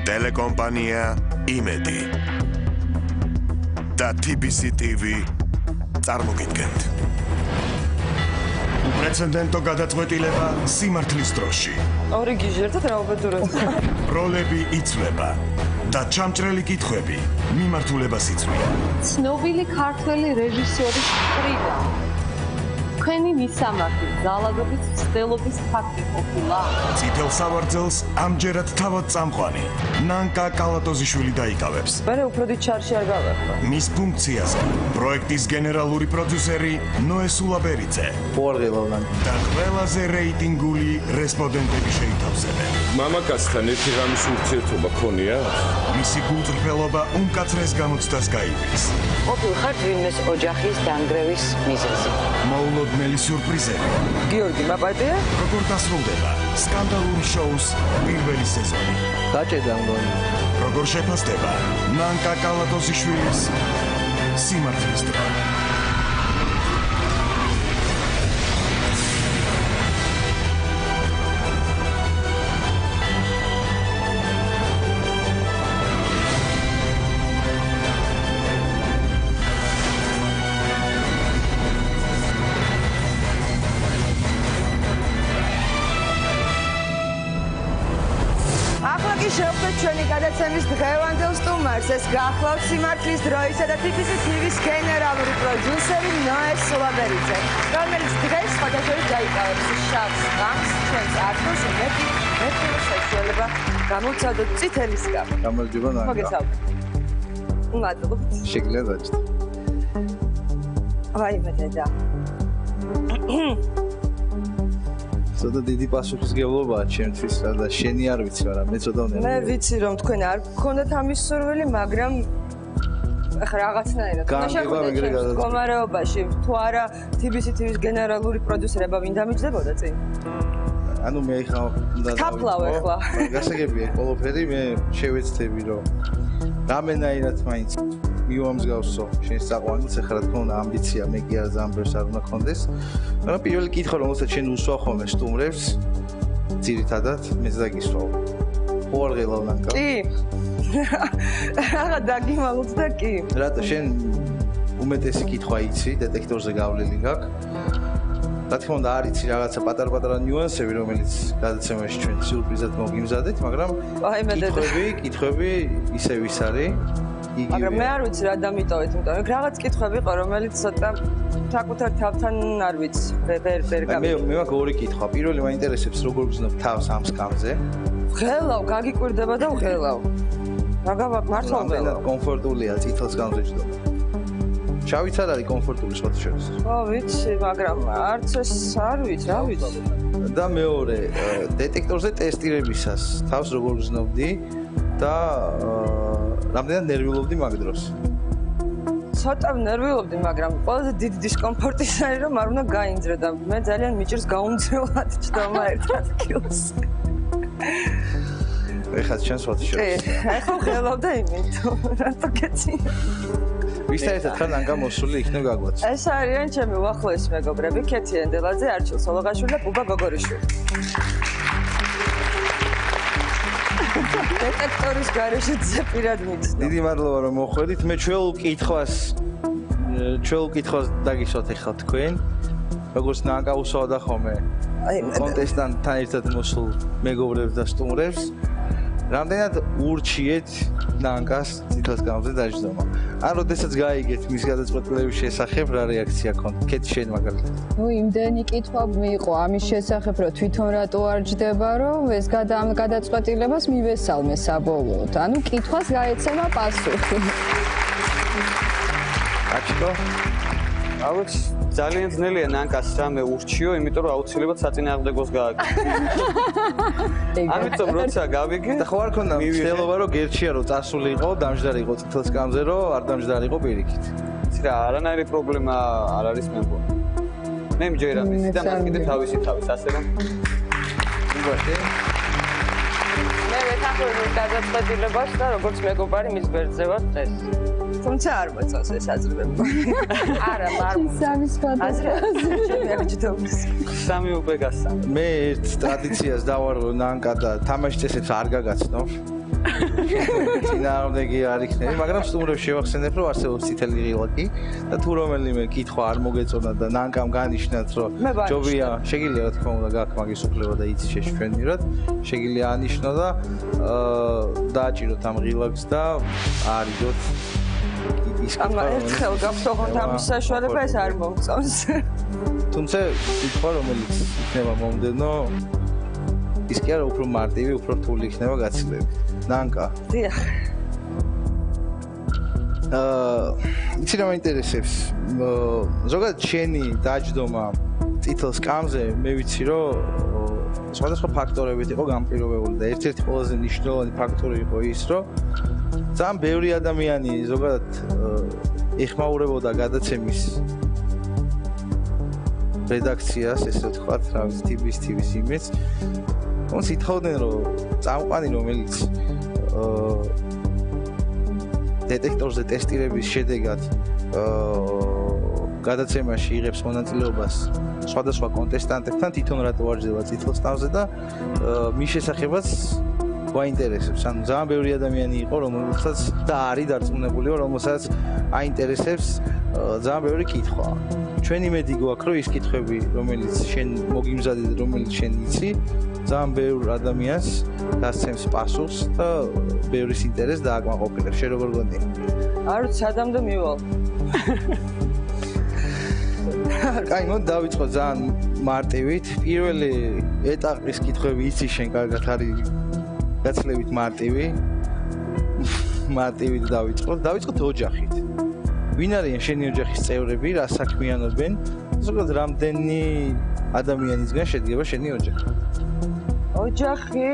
ტელეკომპანია იმედი და TBC TV წარმოგიდგენთ. უპრეცედენტო გადაწყვეტილება სიმართლის დროში. ორი გიჟი ერთად რა უბედურებთ. როლები იცვლება და ჩამჭრელი კითხვები მიმართულებას იწვია. ცნობილი ქართველი რეჟისორის მხრიდან თქვენი მისამართი ძალადობის ცდელობის ფაქტი ყოფილა? წითელ სავარძელს ამჯერად თავად წამყვანი ნანკა კალატოზიშვილი დაიკავებს. მე უფრო დიდ ჩარში არ გავეხმარ. მის ფუნქციაზე პროექტის გენერალური პროდიუსერი ნოე სულაბერიძე და ყველაზე რეიტინგული რესპონდენტები შეითავსებენ. მამაკაცთან ერთი ღამის ურთიერთობა ქონია? მისი გულწრფელობა უმკაცრეს გამოცდას გაივლის. ყოფილ ხარ ვინმეს ოჯახის დანგრევის მიზეზი. მოულოდნელი სიურპრიზები. გიორგი მაპატია? როგორ დასრულდება სკანდალური შოუს პირველი სეზონი? გაჭედა მგონი. როგორ შეფასდება ნანკა კალატოზიშვილის სიმართლის დრო? შევხვდეთ ჩვენი გადაცემის დღევანდელ სტუმარს. ეს გახლავთ სიმართლის დროისა და TBC TV-ს გენერალური პროდიუსერი ნოე სულაბერიძე, რომელიც დღეს სხვადასხვა დაიკავებს შავს ღამს ჩვენს არტოს მეტი საშუალება გამოცადოთ წითელის გამო. გამარჯობა ნანკა. მოგესალმებით. მადლობა. შეგიძლიათ დაჭდეთ. ვაიმე დედა. ცოტა დიდი პასუხისმგებლობაა ჩემთვის და შენი არ ვიცი, მაგრამ მე ცოტა უნდა. მე ვიცი რომ თქვენ არ გქონდათ ამის სურვილი, მაგრამ ახლა რაღაცნაირად მდგომარეობაში თუ არა TBC TV-ს გენერალური პროდიუსერება ვინ დამიჯდებოდა წინ? ანუ მე ხა უნდა თაფლავ ახლა. გასაგებია ყველაფერი, მე შევეცდები რომ რამენაირად მაინც მიუამსგავსო შენს საყვანილს, ახლა რა თქმა უნდა ამბიცია მე კი არ ძალიან ბევრს არ უნდა კონდეს. მაგრამ პირველი კითხვა რომელსაც შენ უსვა ხოლმე სტუმრებს, ძირითადად მეც დაგისვავ. ხო არ ღელავ ნანკა? კი. რა დაგიმალოთ და კი. რატო შენ უმეტესი კითხვა იცი, დეტექტორზე გავლილი გაქვს? რა თქმა უნდა არ იცი რაღაცა პატარ-პატარა ნიუანსები, რომელიც გადაცემაში ჩვენ სიურპრიზად მოგიმზადეთ, მაგრამ კითხვები ისევ ის არის. მაგრამ მე არ ვიცი რა დამიტოვეთ, იმიტომ რომ რაღაც კითხვები ყო, რომელიც ცოტა საკუთარ თავთან არ ვიცი, ვერ მე მაქვს ორი კითხვა. პირველი მაინტერესებს როგორ გზნობ თავს ამ სკამზე? ღელავ, გაგიკვირდება და ვღელავ. რა გავაკ მართლა ვღელავ. კომფორტულია წითელ სკამზე ჯდომა. შავიც არ არის კომფორტული სხვა შორის. ხო, ვიცი, მაგრამ არც ეს არ ვიცი, რა ვიცი. და მეორე, დეტექტორზე ტესტირებისას თავს როგორ გზნობდი და რამდენად ნერვიულობდი მაგ დროს? ცოტა ნერვიულობდი, მაგრამ ყველაზე დიდი დისკომფორტი ის არის, რომ არ უნდა გაინძრე და მე ძალიან მიჭირს გაუმძრელად ჯდომა ერთ ადგილს. ეხლა ჩვენ სხვა შორის. ეხლა ვღელავ და იმიტომ, რატო გეცინა? ვისთან ერთად ხარ ნანკა მოსული იქნებ გაგვაց. ეს არიან ჩემი უახლოესი მეგობრები, ქეთი ენდელაძე, არჩილ სოლოღაშვილი და ბუბა გოგორიშვილი. დეტექტორის გარეშე ზეპირად მიცნო. დიდი მადლობა რომ მოხვედით. მე ჩვეულ კითხვას დაგისვათ ახლა თქვენ. როგორც ნანკა უსვავდა ხოლმე კონტესტანტთან ერთად მოსულ მეგობრებს და სტუმრებს. რამდენად ურჩიეთ ნანკას წითელ სკამზე დაჯდომა? ან როდესაც გაიგეთ მის გადაწყვეტილების შესახებ რა რეაქცია ქონდა? ქეთი შენ მაგალითად. იმდენი კითხვა მიიყო ამის შესახებ, რომ თვითონ რატო არ ჯდება, რომ ეს გადაწყვეტილებას მივესალმე საბოლოოდ. ანუ კითხვას გაეცემა პასუხი. აჩქო? აუც ძალიან ძნელია ნანკას რამე ურჩიო, იმიტომ რომ აუცილებლად საწინააღმდეგოს გააკეთო. ამიტომ როცა გავიგე და ხო არ ქონდა მცდელობა რომ გერჩია რომ წასულიყო, დამჯდარიყო წითელ სკამზე, რომ არ დამჯდარიყო პირიქით. იცი რა, არანაირი პრობლემა არ არის მე მგონი. მე მჯერა მისი და მას კიდე თავისი თავის ასე რომ უბაშე. მე ვეთანხმები გადაწყვეტილებას და როგორც მეგობარი მის გვერდზე ვარ დღეს. თუმცა არ მოწონს ეს აზრები. არა, სამი სხვადასხვა აზრი. სამი უკვე გასა. მე ერთ ტრადიციას დავარო ნანკა და თამაშის წესებს არ გაგაცნობ. წინააღმდეგი არ იქნები, მაგრამ სტუმრებს შევახსენებ, რომ არსებობს წითელი ღილაკი და თუ რომელიმე კითხვა არ მოგეწონა და ნანკამ განიშნათ, რომ ჯობია, შეგიძლია რა თქმა უნდა გაქვთ მაგის უფლება და იცი შეშვენ მირად, შეგიძლია ანიშნო და დააჭიროთ ამ ღილაკს და აარიდოთ ის კითხვა. ამა ერთხელ გაქვთ ოღონდ ამის საშუალება ეს არ მომწონს. თუმცა კითხვა რომელიც იქნება მომდენო ის კი არა უფრო მარტივი, უფრო რთული იქნება გაცილებით. ნანკა. დიახ. იცი რა მაინტერესებს? ზოგადად შენი დაჯდომა წითელ სკამზე მე ვიცი რომ სხვადასხვა ფაქტორებით იყო განპირობებული და ერთ-ერთი ყველაზე მნიშვნელოვანი ფაქტორი იყო ის, რომ ძალიან ბევრი ადამიანი ზოგადად ეხმაურებოდა გადაცემის რედაქციას, ესე ვთქვათ, რა ვიცი, TV-ის იმედს. ons ითხოვდნენ რომ წამყვანი რომელიც დეტექტორზე ტესტირების შედეგად გადაცემაში იღებს მონაწილეობას სხვადასხვა კონტესტანტებთან თვითონ რატო ვარჯდება წითელ სტავზე და მის შესახებაც გვაინტერესებს. ანუ ძალიან ბევრი ადამიანი იყო რომელსაც და არის დარწმუნებული რომელსაც აინტერესებს ძალიან ბევრი კითხვა. ჩვენი მედი გვაქვს რომ ის კითხვები რომელიც შენ მოგიმზადე და რომელიც შენ იცი ძალიან ბევრ ადამიანს დასცემს პასუხს და ბევრის ინტერესს დააკმაყოფილებს. შენ როგორ გონია? არ ვიცი, სადამდე მივალ. აი, მოდ დავიწყო ძალიან მარტივით. პირველი ეტაპის კითხვები იცი შენ კარგად არის გაცილებით მარტივი. მარტივით დავიწყოთ ოჯახით. ვინ არიან შენი ოჯახის წევრები, რა საქმიანობენ? ზოგადად რამდენი ადამიანისგან შედგება შენი ოჯახი? ოჯახი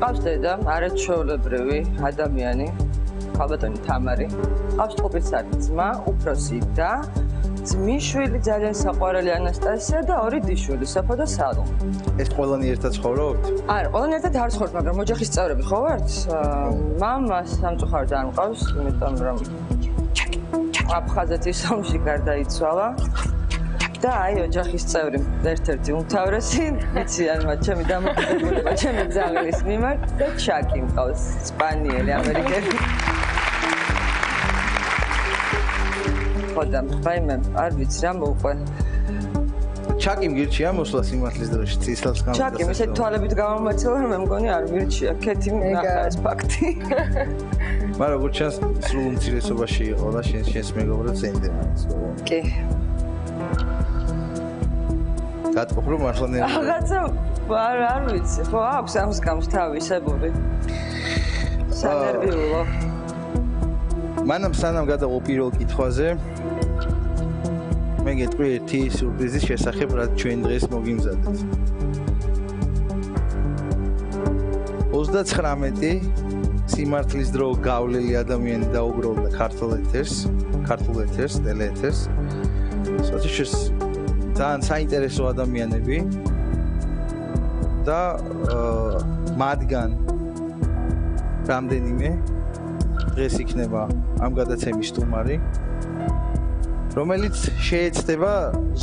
ყავს დედა, არაჩვეულებრივი ადამიანი, ქალბატონი თამარი. ყავს ყოფილსარდ ძმა, უფროსი და ძმისშვილი ძალიან საყვარელი ანასტასია და ორი დიშვილი, საფო და სალომე. ეს ყველანი ერთად ცხოვრობთ? არა, ყველანი ერთად არ ცხოვრობთ, მაგრამ ოჯახის წევრები ხო ვართ? მამა სამწუხაროდ არ მყავს, იმიტომ რომ აფხაზეთის ომში გარდაიცვალა. და აი ოჯახის წევრი ერთ-ერთი უმთავრესი ვიციან მათ ჩემი დამოკიდებულება ჩემი ძაღლის მიმართ და ჩაკი მყავს სპანიელი ამერიკელი ხოდა მე არ ვიცი რა მოუყვე ჩაკი მგირჩია მოსვლა სიმართლის დროში წითელ სკამზე ჩაკი ისე თვალებით გამომაცელა რომ მე მგონი არ მგირჩია ქეთი ნახა ეს ფაქტი მაგრამ როგორც ჩანს სრულ უმცირესობაში იყო და შენს მეგობრებს ენდება ის კი გატყობ რომ მართლა ნე რაღაცა არ ვიცი ხო აქვს ამ სკამს თავისებური სანერვიულო მანამ სანამ გადავალ პირველ კითხვაზე მე გეტყვი ერთი სიურპრიზის შესახებ რაც ჩვენ დღეს მოგიმზადეთ 39 სიმართლის დრო გავლილი ადამიანი დაუგროვდა ქართულ ეთერს ტელეეთერს სოციალურ ძალიან საინტერესო ადამიანები და მათგან რამდენიმე დღეს იქნება ამ გადაცემის სტუმარი რომელიც შეეცდება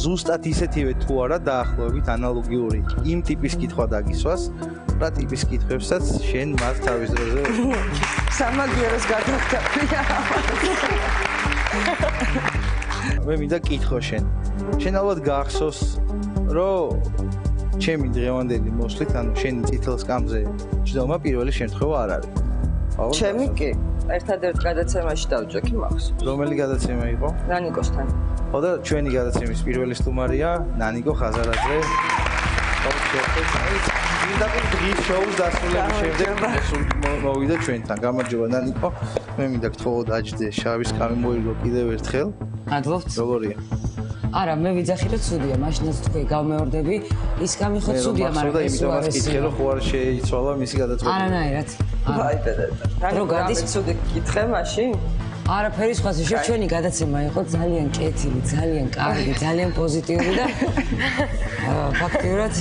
ზუსტად ისეთივე თუ არა დაახლოებით ანალოგიური იმ ტიპის კითხვა დაგისვას რა ტიპის კითხვებსაც შენ მას თავის დროზე სამაგიეროს გადაგდაფია მე მინდა კითხო შენ ალბათ გახსოვს რომ ჩემი დღევანდელი მოსვლით ანუ შენი წითელ სკამზე ჯდომა პირველი შემთხვევა არ არის ჩემი კი ერთადერთ გადაცემაში დავჯექი მახსოვს რომელი გადაცემა იყო ნანიკოსთან ხო და ჩვენი გადაცემის პირველი სტუმარია ნანიკო ხაზარაძე მინდა დღის შოუს დასრულების შემდეგ მოვიდა ჩვენთან გამარჯობა ნანიკო მე მინდა გთხოვო დაჯდე შავი სკამი მოიგო კიდევ ერთხელ მადლობთ როგორია არა მე ვიძახი რომ ცუდია მაშინაც თქვი გავმეორდები ის კამი ხო ცუდია მაგრამ ეს უარეს კითხე რომ ხო არ შეიცვალა მისი გადაწყვეტილება არანაირად აი პედადა რო გადის ცუდი კითხე მაშინ არაფერი სხვაზე ჩვენი გადაცემა იყო ძალიან კეთილი, ძალიან კარგი, ძალიან პოზიტიური და ფაქტიურად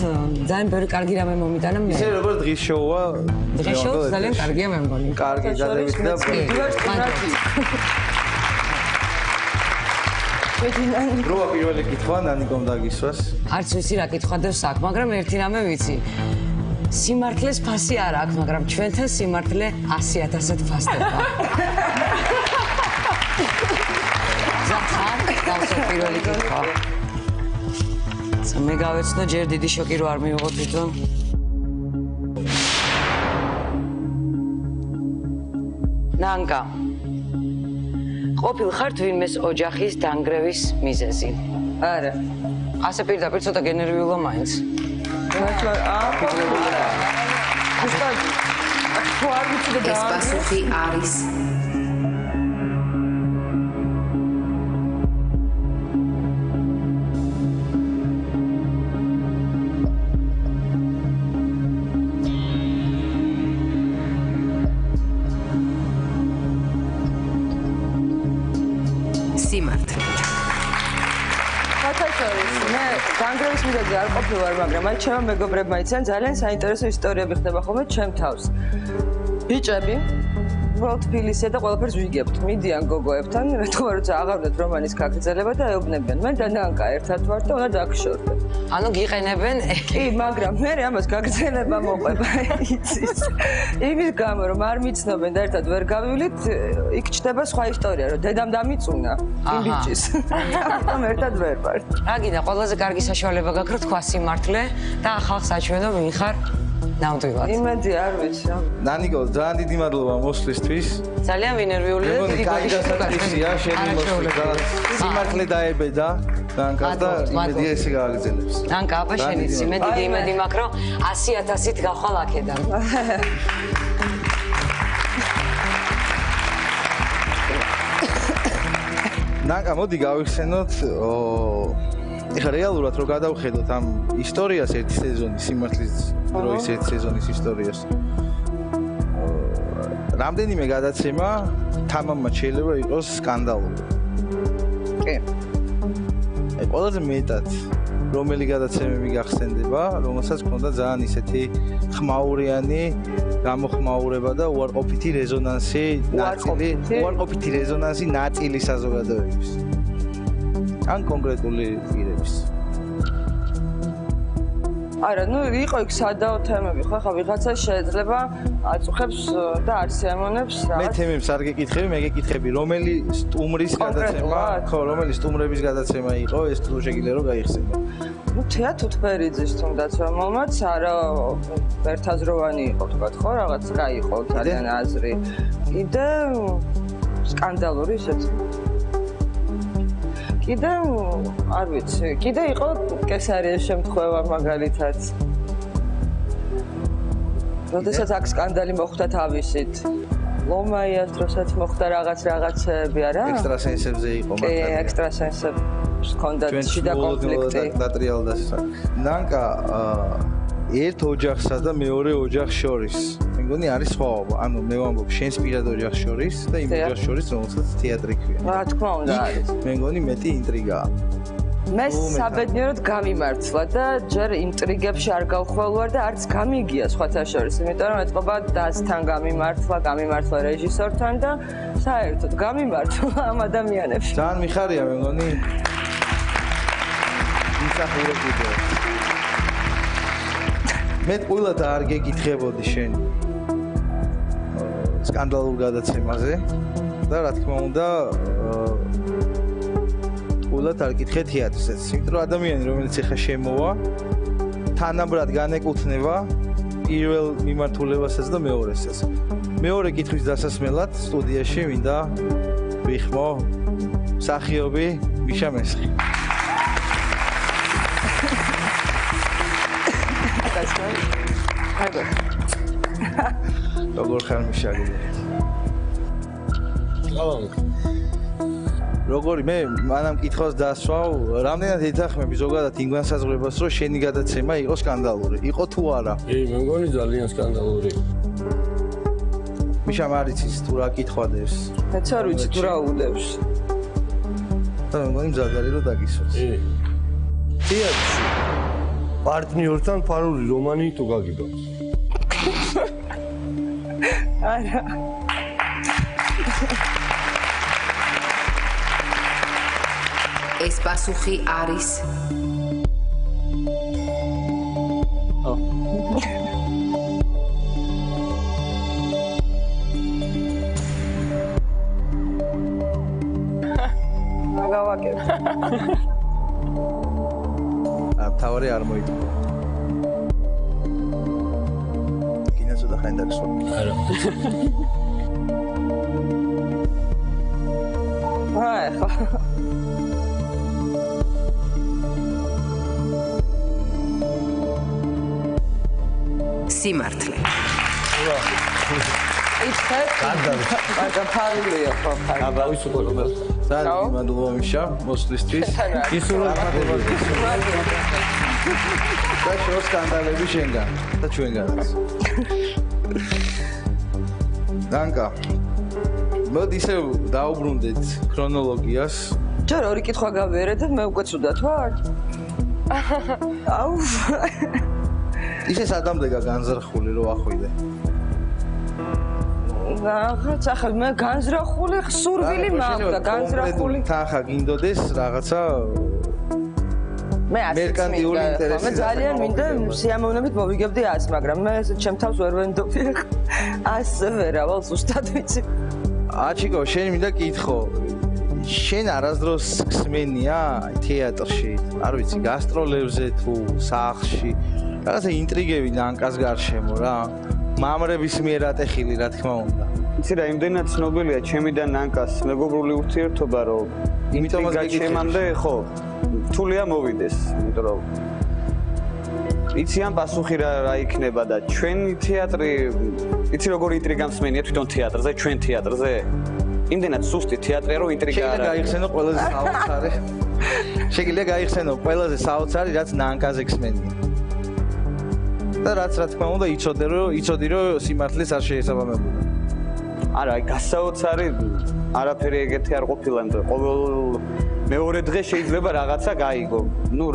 ძალიან ბევრი კარგი რამე მომიტანა მე. ისე როგორ დღის შოუა? დღის შოუ ძალიან კარგია მე მგონი. კარგი გადავით და როა პირველი კითხვა ნანიკომ დაგისვას? არც ვიცი რა კითხვა დევს აქ, მაგრამ ერთი რამე ვიცი. სიმართლეს ფასი არ აქვს, მაგრამ ჩვენთან სიმართლე 100,000-ად ფასდება. ზახარ, დავსო პირველი კითხვა. მე გავეცნო ჯერ დიდი შოკი რო არ მივიღო თვითონ. ნანკა. ყოფილ ხარ ვინმეს ოჯახის დანგრევის მიზეზი? არა. ასე პირდაპირ ცოტა გენერვიულა მაინც. ეს პასუხი არის სიმართლე. მე განგრევის მიზეზი არ ყოფილვარ, მაგრამ აი ჩემო მეგობრებმა იციან ძალიან საინტერესო ისტორიები ხდება ხოლმე ჩემ თავს. ბიჭები უბრალოდ თბილისზე და ყველაფერს ვიგებთ. მიდიან გოგოებთან, რატომ როცა აღარდეთ რომანის გაგრძელება და ეუბნებიან. მე და ნანკა ერთად ვართ და უნდა დაგშორდეთ. ანუ გიყენებენ კი, მაგრამ მე ამას გაგრძელება მოყვება, იცის. იმის გამო რომ არ მიცნობენ და ერთად ვერ გავივლით, იქ ჩდება სხვა ისტორია, რომ დედამ დამიწუნა იმ ბიჭის. ამიტომ ერთად ვერ ვართ. რა გინდა, ყველაზე კარგი საშუალება გაქვს რომ თქვა სიმართლე და ხალხს აჩვენო ვინ ხარ ნამდვილად. იმედი არ ვიცი. ნანიკო, ძალიან დიდი მადლობა მოსვლისთვის. ძალიან ვინერვიული და დიდი გაგიგასაკრისია, შენი მოსვლა. სიმართლე დაებედა. ნანკა და იმედია ესე გააგრძელებს. ნანკა, აბა შენიც მე დიდი იმედი მაქვს რომ 100,000-ით გავხვალ აქედან. ნანკა, მოდი გავიხსენოთ, ეხლა რეალურად რო გადავხედოთ ამ ისტორიას ერთი სეზონის, სიმართლის დროის ერთი სეზონის ისტორიას. რამდენიმე გადაცემა თამამად შეიძლება იყოს სკანდალური. კი. ყველაზე მეტად რომელი გადაცემები გახსენდება, რომელსაც ქონდა ძალიან ისეთი ხმაურიანი გამოხმაურება და უარყოფითი რეზონანსი ნაწილი საზოგადოების. ან კონკრეტული პირების. არა, იყო იქ სადაო თემები, ხო, ხა ვიღაცა შეიძლება აწუხებს და არ სიამონებს რა. მე თემებს არ გეკითხები, მე გეკითხები, რომელი სტუმრის გადაცემა, ხო, რომელი სტუმრების გადაცემა იყო, ეს თუ შეგიძლია რომ გაიხსენო. თეა თუთბერიძის თუნდაც რომელმაც არა ერთაზროვანი იყო თქვა, ხო, რაღაც გაიყო ძალიან აზრი. კიდე სკანდალური ისეთ. კიდე არ ვიცი, კიდე იყო კესარიას შემთხვევა მაგალითად. როდესაც აქ სკანდალი მოხდა თავისით. ლომაიას დროსაც მოხდა რაღაცები, არა? ექსტრასენსებზე იყო მაგალითად. კი, ექსტრასენსებს ჰქონდათ შიდა კონფლიქტი. დატრიალდა. ნანკა ერთ ოჯახსა და მეორე ოჯახს შორის. მე მგონი არის სხვაობა. ანუ მე ვამბობ შენს პირად ოჯახს შორის და იმ ოჯახს შორის, რომელსაც თეატრი ქვია. რა თქმა უნდა არის. მე მგონი მეტი ინტრიგაა. მე საბედნიეროდ გამიმართლა და ჯერ ინტრიგებში არ გავხვალვარ და არც გამიგია სხვათა შორის, იმიტომ რომ ეთყობა დასთან გამიმართლა რეჟისორთან და საერთოდ გამიმართლა ამ ადამიანებში. ძალიან მიხარია მე მგონი. ისახურებია. მე ყველა და არ გეკითხებოდი შენ სკანდალურ გადაცემაზე და რა თქმა უნდა ყველა არ გიკითხე თეატრსაც, იმიტომ რომ ადამიანი რომელიც ეხა შემოვა თანაბრად განეკუთვნება პირველ მიმართულებასაც და მეორესაც. მეორე კითხვის დასასმელად სტუდიაში მინდა ვიხმო მსახიობი მიშა მესხი. როგორ ხარ მიშა? როგორი მე მანამ კითხვას დასვავ, რამდენად ეთანხმები ზოგადად იმ განსაზღვრებას, რომ შენი გადაცემა იყო სკანდალური. იყო თუ არა? კი, მე მგონი ძალიან სკანდალური. მიშა მარიცის თუ რა კითხვადებს? მეც არ ვიცი თუ რა უდევს. და მე მგონი მზადარი რომ დაგისვას. კი. თეატრში პარტნიორთან ფარული რომანი თუ გაგიბავს? არა. ეს პასუხი არის გავაკეთე. თავარი არ მოიგო. კინოზე და ხანდაკს ხო? არა. აი ხო. სიმართლე. იცით? მაგრამ ფარულია ხო ხარ. აბა ვისუკო რომელ. ძალიან მადლობა მიშა მოსვლისთვის. ისურვებ და შო სკანდალები შენგან და ჩვენგანაც. დანკა. მოდი ისე დაუბრუნდეთ ქრონოლოგიას. ჯერ ორი კითხვა გავიარე და მე უკვე ცუდად ვარ. აუ. ისე სადამდე განზრახული რო ახვიდე. რაღაც ახლა მე განზრახული სურვილი მაქვს განზრახული თანხა გინდოდეს რაღაცა მე მერკანტიული ინტერესი მე ძალიან მინდა სიამოვნებით მოვიგებდი 100 მაგრამ მე ჩემ თავს ვერ ვენდობდი 100 ვერავალ ზუსტად ვიცი აჩიკო შენ მინდა კითხო შენ არასდროს ხსმენია თეატრში არ ვიცი გასტროლებზე თუ სახლში რაღაცა ინტრიგები ნანკას გარშემო რა მამრების მიერ ატეხილი რა თქმა უნდა. იცი რა, იმდენად ცნობილია ჩემი და ნანკას მეგობრული ურთიერთობა, რომ იმიტომაც გაგიჩემამდე ხო, რთულია მოვიდეს, იმიტომ რომ იცი ამ პასუხი რა იქნება და ჩვენი თეატრი, იცი როგორი ინტრიგას მენია თვითონ თეატრზე, ჩვენ თეატრზე. იმდენად სუსტი თეატრია, რომ ინტრიგა არ არის. შეგიძლია გაიხსენო ყველაზე საოცარი. შეგიძლია გაიხსენო ყველაზე საოცარი, რაც ნანკაზე ხსმენია. და რაც რა თქმა უნდა იცოდი რომ სიმართლეს არ შეესაბამებოდა. არა, გასაოცარი არაფერი ეგეთი არ ყოფილა, იმიტომ რომ ყოველ მეორე დღე შეიძლება რაღაცა გაიგო. ნუ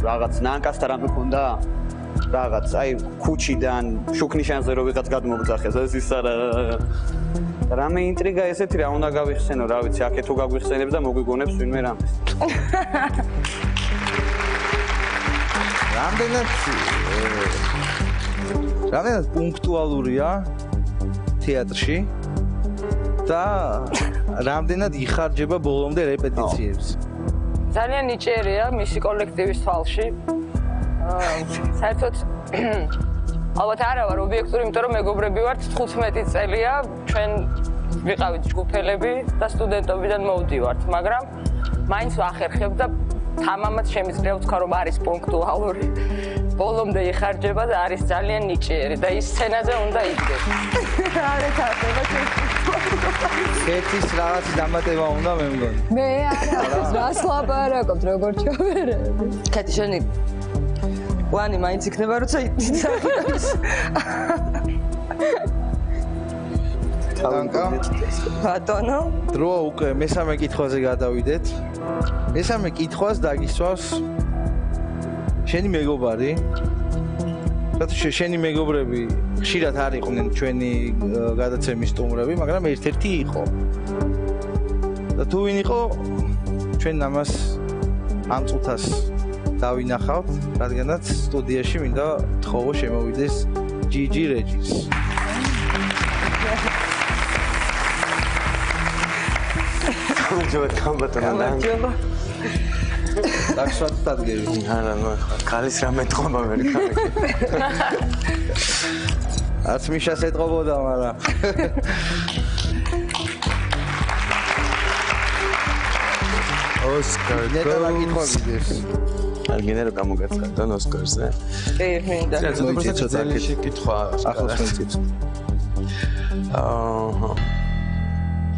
რაღაც ნანკასთან რამე ქონდა რაღაც, აი ქუჩიდან შუქნიშანზე რო ვიღაც გადმოგძახეს, ეს ის არა. რამე ინტრიგა ესეთი რა უნდა გავიხსენო, რა ვიცი, აქეთ თუ გაგვიხსენებს და მოგვიგონებს ვინმე რამეს. რამდენად პუნქტუალურია თეატრში და რამდენად იხარჯება ბოლომდე რეპეტიციებს. ძალიან ნიჭიერია მისი კოლექტივის თვალში. საერთოდ ალბათ არა ვარ ობიექტური, იმიტომ რომ მეგობრები ვართ 15 წელია, ჩვენ ვიყავით ჯგუფელები და სტუდენტობიდან მოვდივართ, მაგრამ მაინც ვახერხებ და თამამად შემიძლია ვთქვა რომ არის პუნქტუალური. ბოლომდე იხარჯება და არის ძალიან ნიჭიერი და ის სცენაზე უნდა იდგეს. არა თარდება კეთის რაღაც დამატება უნდა მე მგონი. მე არა, რას ლაპარაკობთ, როგორ ჩავერები? კეთი შენი ვანი მაინც იქნება როცა იცახებს. დანკა. ბატონო. დრო უკვე მესამე კითხვაზე გადავიდეთ. მესამე კითხვას დაგისვავს შენი მეგობარი. რადგან შენი მეგობრები ხშირად არ იყვნენ ჩვენი გადაცემის სტუმრები, მაგრამ ერთ-ერთი იყო. და თუ ვინ იყო, ჩვენ ამას ამ წუთას დავინახავთ, რადგანაც სტუდიაში მინდა თხოვო შემოვიდეს ჯიჯი რეჯის. გამარჯობა. დაგშვათ დადგები. არა, ნუ ხალის რამე თქობა ვერ გავიგე. არც მიშას ეთყობოდა, მაგრამ ოსკარ ნეტა გითხავდეს. აგინე რომ გამოგაცხადონ ოსკარზე. კი, მინდა. ძალიან შეკითხვა ახლა შეწიც. აჰა.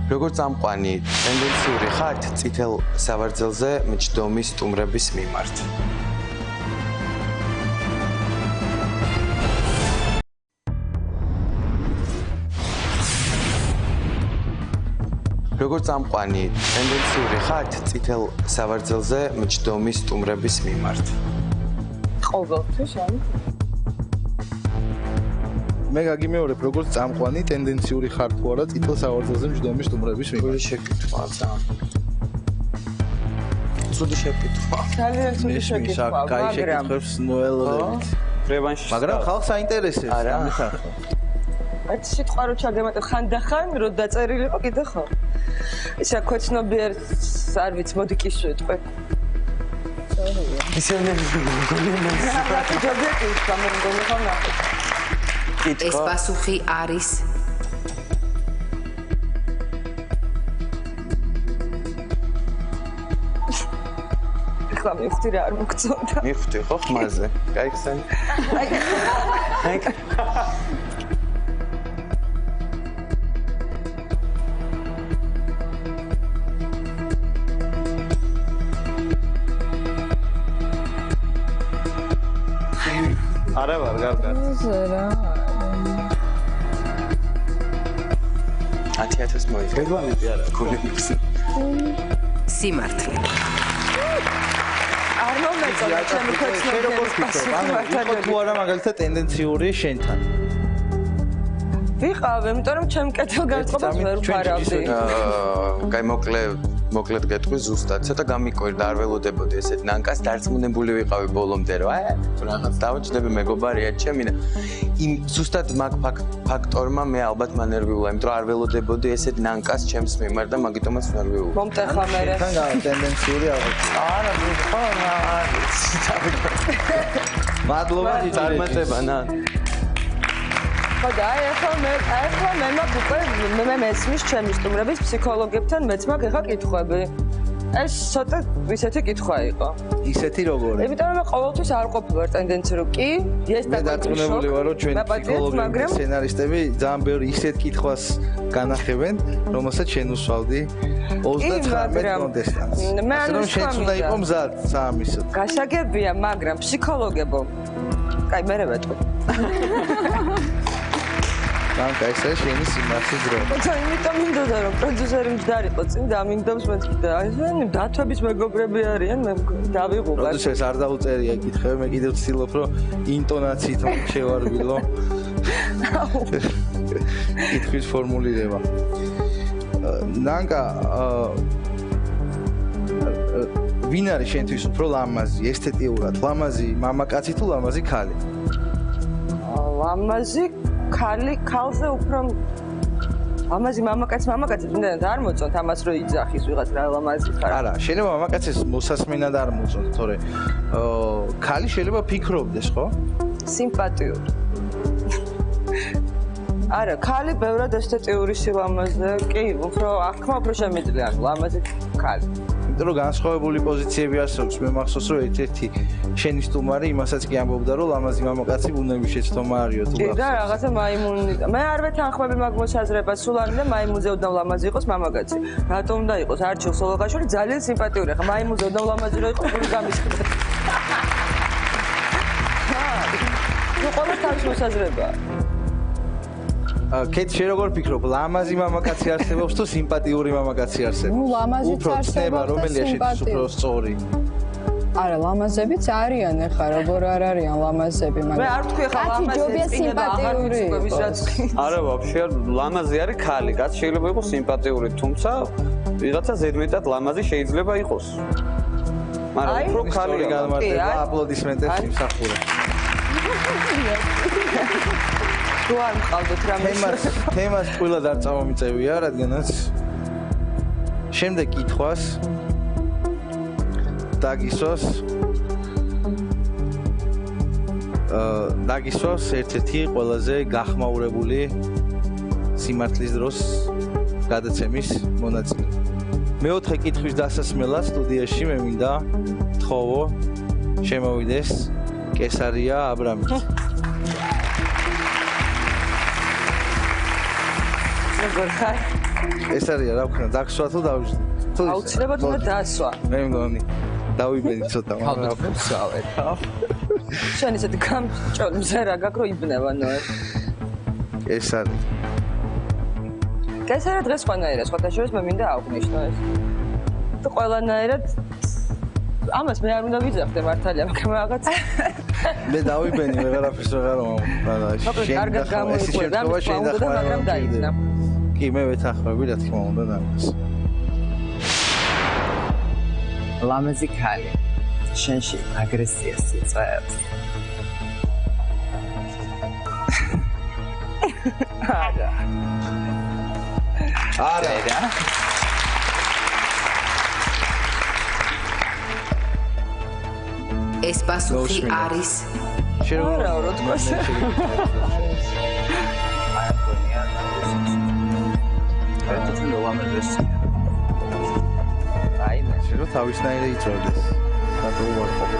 როგორც წამყვანი ტენდენციური ხართ წითელ სავარძელზე მჯდომის სტუმრების მიმართ. როგორც წამყვანი ტენდენციური ხართ წითელ სავარძელზე მჯდომის სტუმრების მიმართ. ყოველთვის არის. მე გაგიმეორებ როგორც წამყვანი ტენდენციური ხარ თუ არა წითელ სავარძელზე მჯდომის სტუმრების მიმართ. გული შეკითხვა ძალიან. ცუდი შეკითხვა. ძალიან ცუდი შეკითხვა, კაი მაგრამ შეკითხვებს ნოელოდებით. რევანში. მაგრამ ხალხს აინტერესებს არა. ამის ახლა. ერთ სიტყვა რო ჩაგემატე ხანდახან რო დაწერილი იყო კიდე ხო ის რა ქვეცნობიერ არ ვიცი მოდი კი შევიტყვი ისინი ეს პასუხი არის ხა მივხვდი რა არ მოგწონდა მივხვდი ხო ხმაზე გაიხსენ არა ვარ გარდა 10,000 მოიგე არა გულებს სიმართლე არ მომეწონა ჩემი ანუ თუ არა მაგალითად ტენდენციური შენთან ვიყავ იმიტომ რომ ჩემ კეთილგანწყობას ვერ ვფარავდი მოკლედ გეტყვი ზუსტად ცოტა გამიკვირდა არ ველოდებოდი ესეთ ნანკას დარწმუნებული ვიყავი ბოლომდე რომ რაღაც დავჭდები მეგობარია ჩემი იმ ზუსტად მაგ ფაქტორმა მე ალბათ მანერვიულა იმიტომ რომ არ ველოდებოდი ესეთ ნანკას ჩემს მიმართ და მაგიტომაც ნერვიულა მომტეხა მე თან ტენდენციური არა ხო რა მადლობა წარმატება ნა ხო და ახლა მე მაგ უკვე მე მესმის ჩემი სტუმრების ფსიქოლოგებთან მეც მაგ ეხა კითხვები ეს ცოტა ისეთი კითხვა იყო ისეთი როგორი იმიტომ რომ ყოველთვის არ ყოფილა ტენდენცია რომ კი ეს და დაწუნებული ვარ რომ ჩვენი ფსიქოლოგები სცენარისტები ძალიან ბევრი ისეთ კითხვას განახებენ რომელსაც შენ უსვავდი 39 კონტესტანტს მე არ რომ შენ უნდა იყო მზად საამისოდ გასაგებია მაგრამ ფსიქოლოგებო კაი მე ვეტყვი Danke, ეს არის შენი სიმართლის დრო. თუმცა იმიტომ მინდოდა რომ პროდიუსერი მჯდარიყო წინ და მინდობს მეც კიდე აი დათვების მეგობრები არიან მე დავიღუპე. პროდიუსერს არ დაუწერია კითხები, მე კიდევ ვცდილობ რომ ინტონაციით შევარბილო. კითხვის ფორმულირება. Danke, ვინ არის შენთვის უფრო ლამაზი, ესთეტიურად ლამაზი მამაკაცი თუ ლამაზი ქალი? ლამაზი ქალზე უფრო ლამაზი მამაკაცი იმდენად არ მოწონთ ამას რომ იძახის ვიღაც რა ლამაზი ხარ. არა, შეიძლება მამაკაცის მოსასმენად არ მოწონთ, თორე ქალი შეიძლება ფიქრობდეს, ხო? სიმპათიური. არა, ქალი ბევრად ესთეტიური სილამაზე, კი, უფრო აღქმა უფრო შემიძლია ლამაზი ქალი. იმიტომ რომ განსხვავებული პოზიციები არსებობს, მე მახსოვს რომ ერთ-ერთი შენი სტუმარი იმასაც კი ამბობდა რომ ლამაზი მამაკაცი ბუნების შეცდომა არისო თუ გახსოვს. და რაღაცა მაიმუნი. მე არ ვეთანხმები მაგ მოსაზრებას, სულ არ მინდა მაიმუნზე უდავ ლამაზი იყოს მამაკაცი. რატომ უნდა იყოს არჩილ სოლოგაშვილი ძალიან სიმპათიური, ხა მაიმუნზე უდავ ლამაზი რო იყოს გული გამისხდება. ნუ ყოველ თავის მოსაზრებაა. კეთ შე როგორ ფიქრობ, ლამაზი მამაკაცი არსებობს თუ სიმპათიური მამაკაცი არსებობს? ნუ ლამაზიც არსებობს, რომელია შეთვის უფრო სწორი? არა, ლამაზებიც არიან ახლა, როგორ არ არიან ლამაზები, მაგრამ მე არ ვთქვი ახლა ლამაზი სიმპათიური იყოს. არა, ვაფშე ლამაზი არის ქალი, კაც შეიძლება იყოს სიმპათიური, თუმცა ვიღაცა ზედმეტად ლამაზი შეიძლება იყოს. მაგრამ უფრო ქალი გამარტება აპლოდისმენტებს იმსახურა. თუ არ მყავდეთ რამე თემას ყველა არ წამომიწევია, რადგანაც შემდეგ კითხვას დაგისვავს ერთ-ერთი ყველაზე გახმაურებული სიმართლის დროს გადაცემის მონაწილე. მეოთხე კითხვის დასასმელად სტუდიაში მე მინდა თხოვო შემოვიდეს კესარია აბრამი. როგორ ხარ? ეს არის რა ვქნა, დაგსვა თუ დავжди? აუცილებლად უნდა დაასვა. მე მგონი დავიბედი ცოტა, მაგრამ ვსავე. შენ ისეთ გამჭოლმზე რა გაკრო იბნევა ნო ეს არის. კესარა დღეს ყველანაირად სხვათაშორის მე მინდა აღვნიშნო ეს. თუ ყველანაირად ამას მე არ უნდა ვიძახდე მართალია, მაგრამ რაღაც მე დავიბენი ვეღარაფერს ვეღარ მომავალ. შენ კარგად გამოიყვება და მაგრამ დაიძნა. კი, მე ვეთანხმები, რა თქმა უნდა, დამას. ლამაზი ქალი. შენში აგრესიას იწვევს. არა. არა. ეს პასუხი არის არა, რა თქოს. აი, შეიძლება თავისნაირი იწოდეს. რატო უარყოფ?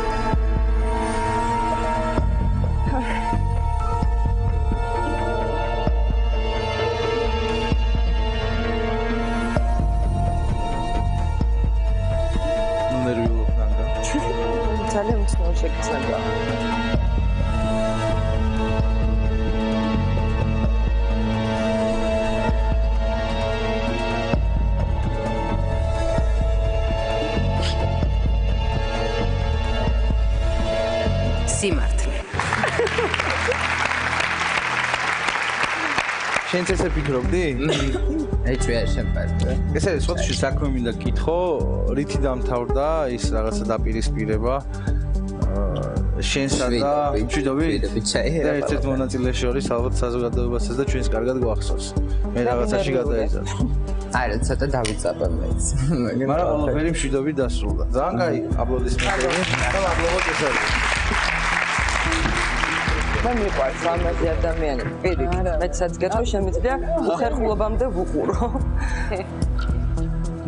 ნერვიულობ ნანგა. ძალიან უცნაური შეგრძნება. სიმართლე. შენ ესე ფიქრობდი? ეჭვი არ შემპარდა. ესე სოციში საქმე მინდა გითხო, რითი დამთავრდა ის რაღაცა დაპირისპირება შენსა და მშვიდობით? და ერთ-ერთ მონაწილეს შორის ალბათ საზოგადოებასაც და ჩვენს კარგად გვახსოვს. მე რაღაცაში გადაიზარდა. არა, ცოტა დავიწაბა მეც. მაგრამ ყველაფერი მშვიდობით დასრულდა. ძალიან კაი, აპლოდისმენტები. და მადლობა გესალმებით. მე მიყვარს ამაზე ადამიანები. პირიქით, მეცაც გეტყვი შემიძლია ხერხულობამდე ვუყურო.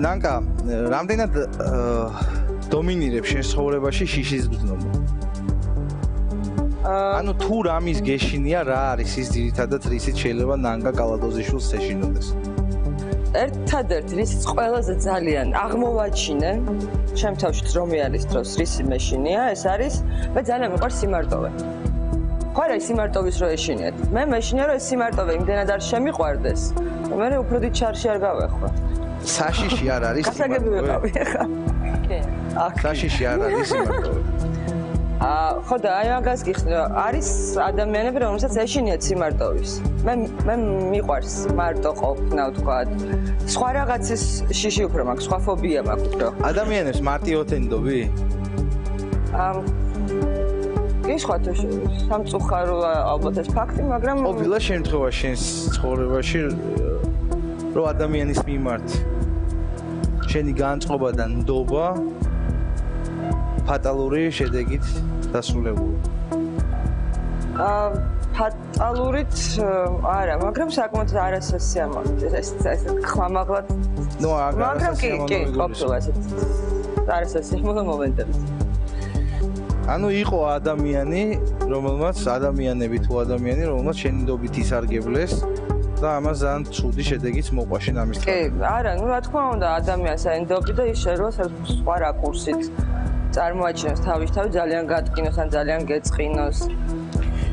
ნანკა, რამდენად დომინირებს შენ ცხოვრებაში შიშის გზნობა? ანუ თუ რამის გეშინია, რა არის ის ძირითადად რისით შეიძლება ნანკა კალადოზიშვილს ეშინოდეს? ერთადერთი რისიც ყველაზე ძალიან აღმოვაჩინე შემთხვევაში რომიალის დროს რისი მეშინია, ეს არის მე ძალიან მიყვარს სიმარტოვე. ხო არა სიმარტოვის რო ეშინიათ. მე მეშინია რომ ეს სიმარტოვე იმდენად არ შემიყვარდეს. მე უფრო დიდ ჩარში არ გავეხვა. საშიში არ არის სიმარტოვე. გასაგები ვიყავი ახლა. კი. საშიში არ არის სიმარტოვე. ხო და აი მაგას გიხსნი რომ არის ადამიანები რომელსაც ეშინიათ სიმარტოვის. მე მიყვარს მარტო ყოფნა ვთქვათ. სხვა რაღაცის შიში უფრო მაქვს, სხვა ფობია მაქვს უფრო. ადამიანებს მარტივად ენდობი? ის ხათო სამწუხაროა ალბათ ეს ფაქტი, მაგრამ ყოფილა შემთხვევა შენს ცხოვრებაში რომ ადამიანის მიმართ შენი განწყობა და ნდობა ფატალური შედეგით დასრულებული. ფატალურით არა, მაგრამ საკმაოდ არასასიამოვნო ეს ხმამაღლად. ნუ მაგრამ კი, ყოფილა ესეთ არასასიამოვნო მომენტები. ანუ იყო ადამიანი, ადამიანები თუ ადამიანი, რომელმაც შენი ნდობით ისარგებლეს და ამას ძალიან ცუდი შედეგიც მოყვა შენ ამის კი, არა, ნუ რა თქმა უნდა, ადამიანს აინდობი და ის შეიძლება სხვა რაკურსით წარმოაჩინოს თავის თავი ძალიან გატკინოს ან ძალიან გეწყინოს.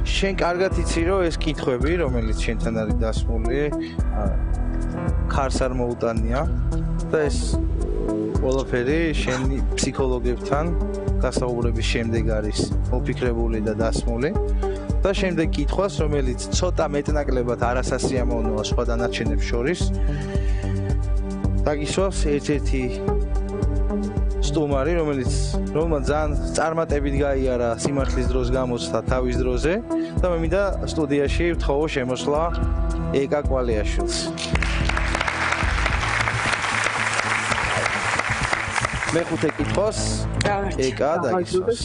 შენ კარგად იცი რომ ეს კითხვები, რომელიც შენთან არის დასმული, ქარს არ მოუტანია და ეს ყველაფერი შენი ფსიქოლოგებთან გასაუბრების შემდეგ არის მოფიქრებული და დასმული და შემდეგ კითხვას, რომელიც ცოტა მეტნაკლებად არასასიამოვნოა სხვა დანარჩენებს შორის, დაგისვავს ერთ-ერთი სტუმარი, რომელმაც ძალიან წარმატებით გაიარა სიმართლის დროს გამოცდა თავის დროზე და მე მინდა სტუდიაში ვთხოვო შემოსვლა ეკა კვალიაშვილს. მეხუთე კითხვას ეკა დაგისვავს.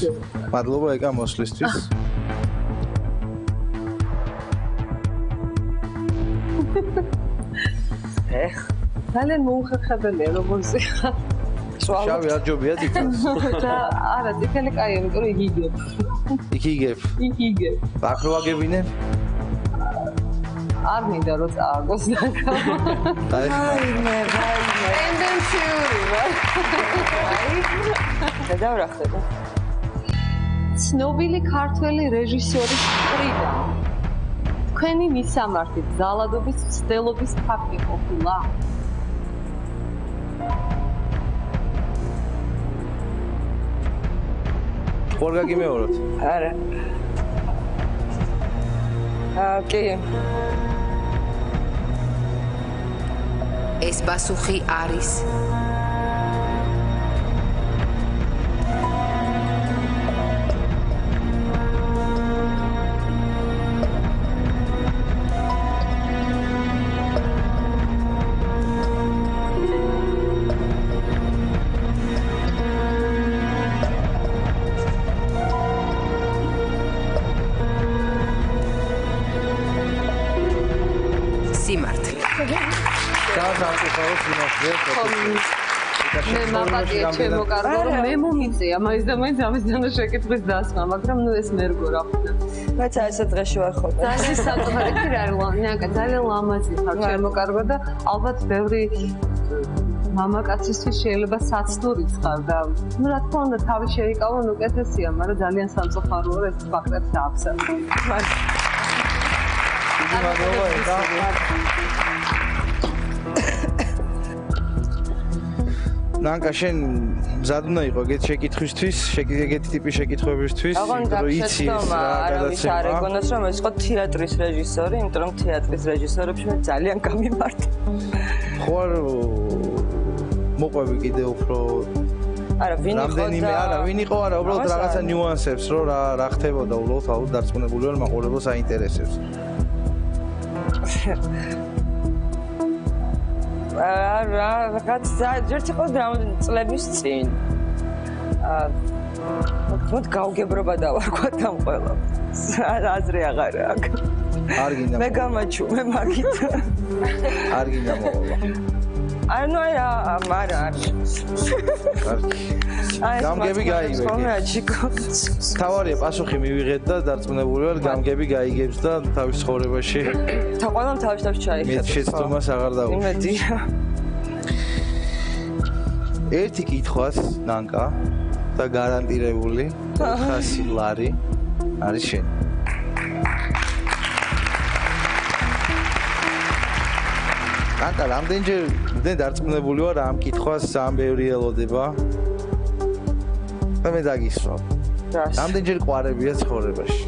მადლობა ეკა მოსვლისთვის. ძალიან მოუხერხებელია როგორზე ხარ. შავი არ ჯობია თითქოს. და არა, თითქოს კაია, იმიტომ რომ იგიგებ. იგიგებ. იგიგებ. ბაქროაგებინე? არ მინდა რომ წააგოს დაკა. რაიმე. ტენდენციური ვარ. გადავრა ხდება. ცნობილი ქართველი რეჟისორის მხრიდან თქვენი მისამართით ზალადობის ცდელობის ფაქტი ყოფილა? ხوار გაგიმეოროთ? არა. კი. ეს პასუხი არის დავასახელოთ იმას მე მაპატია ჩემო კარგო რომ მე მომიწია მაინც და მაინც ამის დანო შეკითხვის დასმა მაგრამ ნუ ეს მე როგორ ახლა რაც ასეთ დღეში ვარ ხო ძალიან საკუთარი კი რა ნაკა ძალიან ლამაზი ხარ ჩემო კარგო და ალბათ ბევრი მამაკაცისთვის შეიძლება საცნურიც ხარ და ნუ რა თქმა უნდა თავი შეიკავონ უკეთესია მაგრამ ძალიან სამწუხაროა ეს ფაქტად დააბსალე ნანკა შენ მზად უნდა იყო ეგეთ შეკითხვისთვის, ეგეთი ტიპის შეკითხვებისთვის, რომ იცი არავის არ ეგონას რომ ეს იყო თეატრის რეჟისორი, იმიტომ რომ თეატრის რეჟისორებში მე ძალიან გამიმართა. ხო არ მოყვები კიდე უფრო არა ვინ იყო და არა ვინ იყო არა უბრალოდ რაღაცა ნიუანსებს რომ რა ხდებოდა უბრალოდ ალბათ დარწმუნებული ვარ მაყურებელს აინტერესებს. რაღაც ერთ იყო რამდენი წლების წინ. მოკლედ გაუგებრობა დავარქვათ ამ ყველა. აზრი აღარ აქვს. არ გინდა. მე გამაჩუმე მაგით. არ გინდა მოვა. ანუ არა. გამგები გაიგებს. თავარია პასუხი მივიღეთ და დარწმუნებული ვარ გამგები გაიგებს და თავის ცხოვრებაში და ყველამ თავის ჩაიხედა. მე შეცდომას აღარ დაუშვი. იმედია. ერთი კითხვას ნანკა და გარანტირებული 400 ლარი არის შენ. ნანკა რამდენჯერ დარწმუნებული ვარ ამ კითხვას ძალიან ბევრი ელოდება. და მე დაგისვა. რამდენჯერ ყვარებია ცხოვრებაში?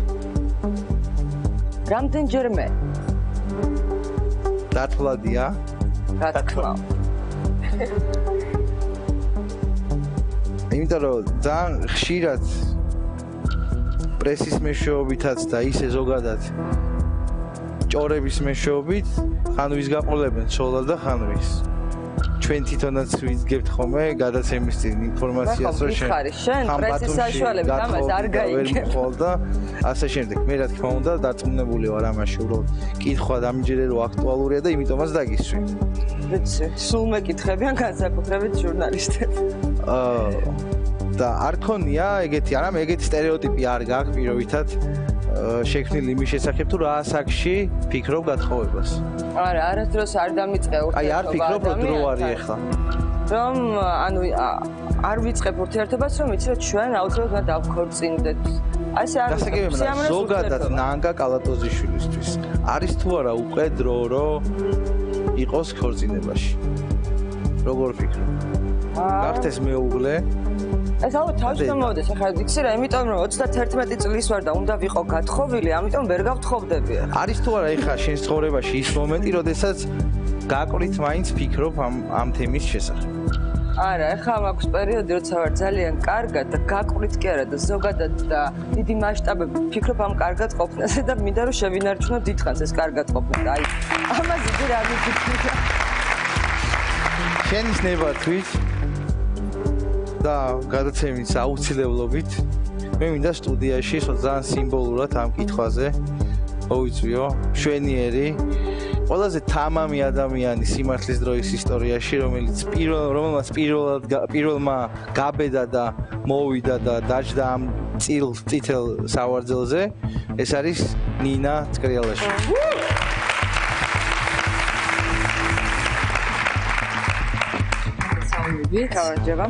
რამდენჯერ მე? დათვლადია? რა თქმა უნდა. იმიტომ რომ ძალიან ხშირად პრესის მეშვეობითაც და ისე ზოგადად ჭორების მეშვეობით ხან ვის გაყოლებენ ცოლად და ხან ვის. ჩვენ თვითონაც ვიძგებთ ხოლმე გადაცემის წინ ინფორმაციას რომ შენ პრესის საშუალებით ამას არ გაიგებ და ასე შემდეგ. მე რა თქმა უნდა დარწმუნებული ვარ ამაში უბრალოდ კითხვა დამიჯერე რომ აქტუალურია და იმიტომაც დაგისვი. ვიცი, სულ მეკითხებიან განსაკუთრებით ჟურნალისტები. და არ ქონია ეგეთი, არამე ეგეთი სტერეოტიპი არ გაქვს პირობითად შექმნილი იმის შესახებ თუ რა ასაკში ფიქრობ გათხოვებას. არა, არასდროს არ დამიწყე ურთიერთობა. აი არ ფიქრობ რომ დრო არის ახლა. რომ ანუ არ ვიწყებ ურთიერთობას რომ იცი რომ ჩვენ აუცილებლად უნდა დავქორწინდეთ. ასე არ ვიცი. ზოგადად ნანკა კალატოზიშვილისთვის არის თუ არა უკვე დრო რომ იყოს ქორწინებაში. როგორ ფიქრობ? გაქვს ეს მეუღლე? ეს ალბათ თავში მომოდეს, ახლა იცი რა, იმიტომ რომ 31 წლის ვარ და უნდა ვიყო გათხოვილი, ამიტომ ვერ გავთხოვდები. არის თუ არა ეხლა შენ ცხოვრებაში ის მომენტი, როდესაც გაყრით მაინც ფიქრობ ამ თემის შესახებ? არა, ახლა მაქვს პერიოდი, როცა ვარ ძალიან კარგად და გაყრით კი არა და ზოგადად და დიდი მასშტაბებით ფიქრობ ამ კარგად ყოფნაზე და მინდა რომ შევინარჩუნო დიდხანს ეს კარგად ყოფნა. აი, ამაზე ძირ არ მიფიქრია. შენის ნებართვით და გადაცემის აუცილებლობით მე მინდა სტუდიაში ძალიან სიმბოლურად ამ კითხვაზე მოვიწვიო შვენიერი ყველაზე თამამი ადამიანი სიმართლის დროის ისტორიაში რომელიც პირველმა გაბედა და მოვიდა და დაჯდა ამ წითელ სავარძელზე ეს არის ნინა წკრიალაშვილი. გამარჯობა.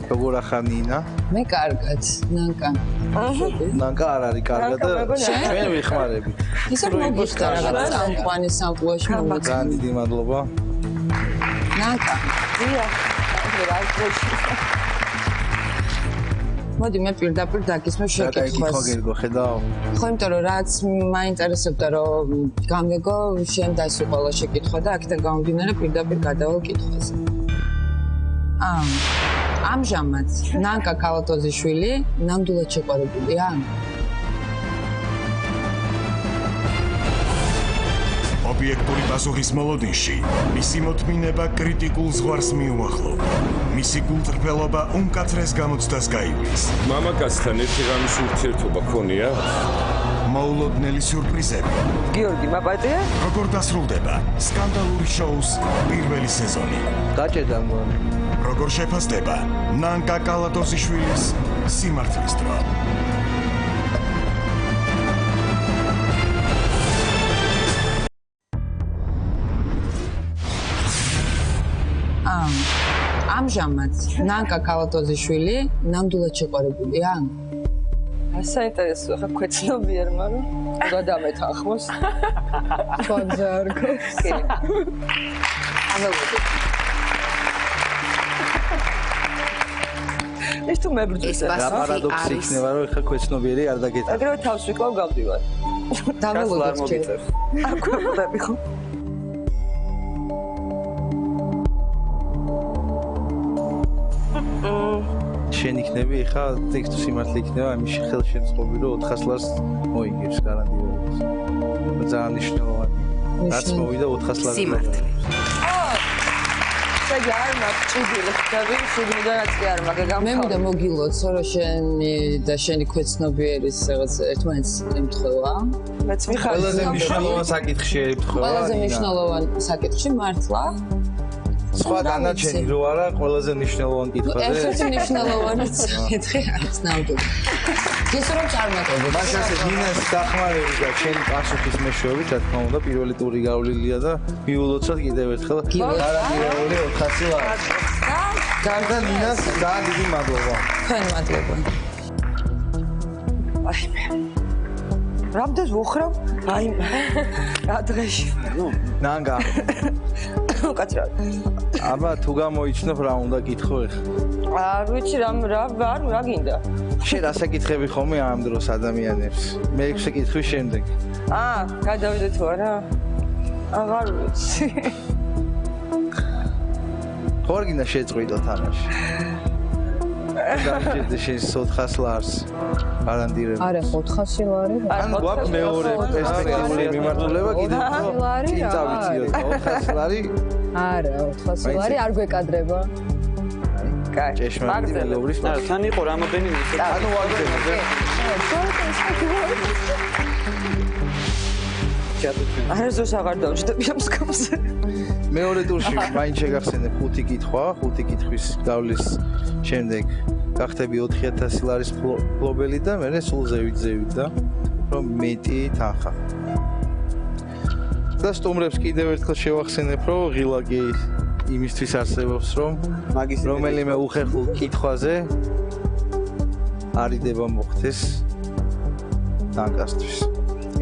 როგორ ახარ ნინა? მე კარგად, ნანკა. ნანკა არ არის კარგად და ჩვენ ვიხმარებით. ისე მოგიხდა რაღაც სამყვანი სამყუაში მომეწონა. ძალიან დიდი მადლობა. ნანკა. დიახ. მოდი მე პირდაპირ დაგისმევ შეკითხვას. კითხვა გერგო ხედავ? ხო, იმიტომ რომ რაც მაინტერესებდა რომ გამეგო შენ დასვი ყველა შეკითხვა და აქედან გამომდინარე პირდაპირ გადავალ კითხვაზე. ამჟამად ნანკა კალატოზიშვილი ნამდვილად შეყვარებულია? ობიექტური პასუხის მოლოდინში მისი მოთმინება კრიტიკულ ზღვარს მიუახლოვდა. მისი გულწრფელობა უმკაცრეს გამოცდას გაივლის. მამაკაცთან ერთი ღამის ურთიერთობა ქონია? გამოულოდნელი სიურპრიზები. გიორგი მაპატია? როგორ დასრულდება სკანდალური შოუს პირველი სეზონი? გაჭედა მგონი. როგორ შეფასდება ნანკა კალატოზიშვილის სიმართლის დრო? ამჟამად ნანკა კალატოზიშვილი ნამდვილად შეყვარებულია? საინტერესოა, ხა ქვეცნობიერ, მაგრამ გადამეთანხმოს. ფონზარკო. ეს თუ მებრძვის რა პარადოქსი იქნება, რომ ხა ქვეცნობიერი არ დაგეთა. ეგრევე თავს ვიკლავ გავდივარ. დაველოდოთ ჯერ. არ გვხვდები ხო? შენ იქნები ხა ტექსტი სიმართლე იქნება ამის ხელშემწყობი რომ 400 ლარს მოიგებს გარანტირებას. ძალიან მნიშვნელოვანი. რაც მოვიდა 400 ლარს. სიმართლე. შეგი არ მაქვს ჭიდილი ხდები, შეგნიდანაც კი არ მაქვს გამხავ. მე მინდა მოგილოცო რომ შენი და შენი ქვეცნობიერის რაღაც ერთმანეთს ემთხვევა. მეც მიხარ. ყველაზე მნიშვნელოვანი საკითხი ემთხვევა. ყველაზე მნიშვნელოვანი საკითხი მართლა. სხვა დანარჩენი რო არა, ყველაზე მნიშვნელოვანი კითხვაზე. ერთ-ერთი მნიშვნელოვანი საკითხი არის ნამდვილად. ის რომ წარმატებოდა. მაშინ ასე დინას დახმარები და ჩემი პასუხის მეშვეობით, რა თქმა უნდა, პირველი ტური გავლილია და მიულოცოთ კიდევ ერთხელ. გარანტირებული 400 ლარი. გარდა დინას ძალიან დიდი მადლობა. თქვენ მადლობა. აი მე. რამდენს ვუხრავ? აი მე. რა დღეში? ნანგა. უკაცრავ. აბა თუ გამოიჩნევ რა უნდა გითხო ეხლა? არ ვიცი რა გინდა? შენ რა საკითხები ხომე ამ დროს ადამიანებს? მე 6 კითხვის შემდეგ. გადავიდე თუ არა? აღარ ვიცი. ხوار გინდა შეწყვიტო თამაში. და შენ 400 ლარს გარანტირებ. არა 400 ლარი. ანუ გვაქვს მეორე პერსპექტიული მიმართულება კიდევ წინ წავიწიოთ 400 ლარი. არა 400 ლარი არ გვეკადრება. კაი. ჭეშმარიტი მეგობრის არა თან იყო რამოდენიმე ანუ ვაგზელებე. არა ზოს აღარ დავჭდები ამ სკამზე. მეორე ტურში მაინც შეგახსენებ 5 კითხვა, 5 კითხვის გავლის შემდეგ გახდები 4000 ლარის ფლობელი და მე სულ ზევით და უფრო მეტი თანხა. და სტუმრებს კიდევ ერთხელ შევახსენებ, რომ ღილაკი იმისთვის არსებობს, რომ რომელიმე უხერხულ კითხვაზე არიდება მოხდეს ნანკასთვის.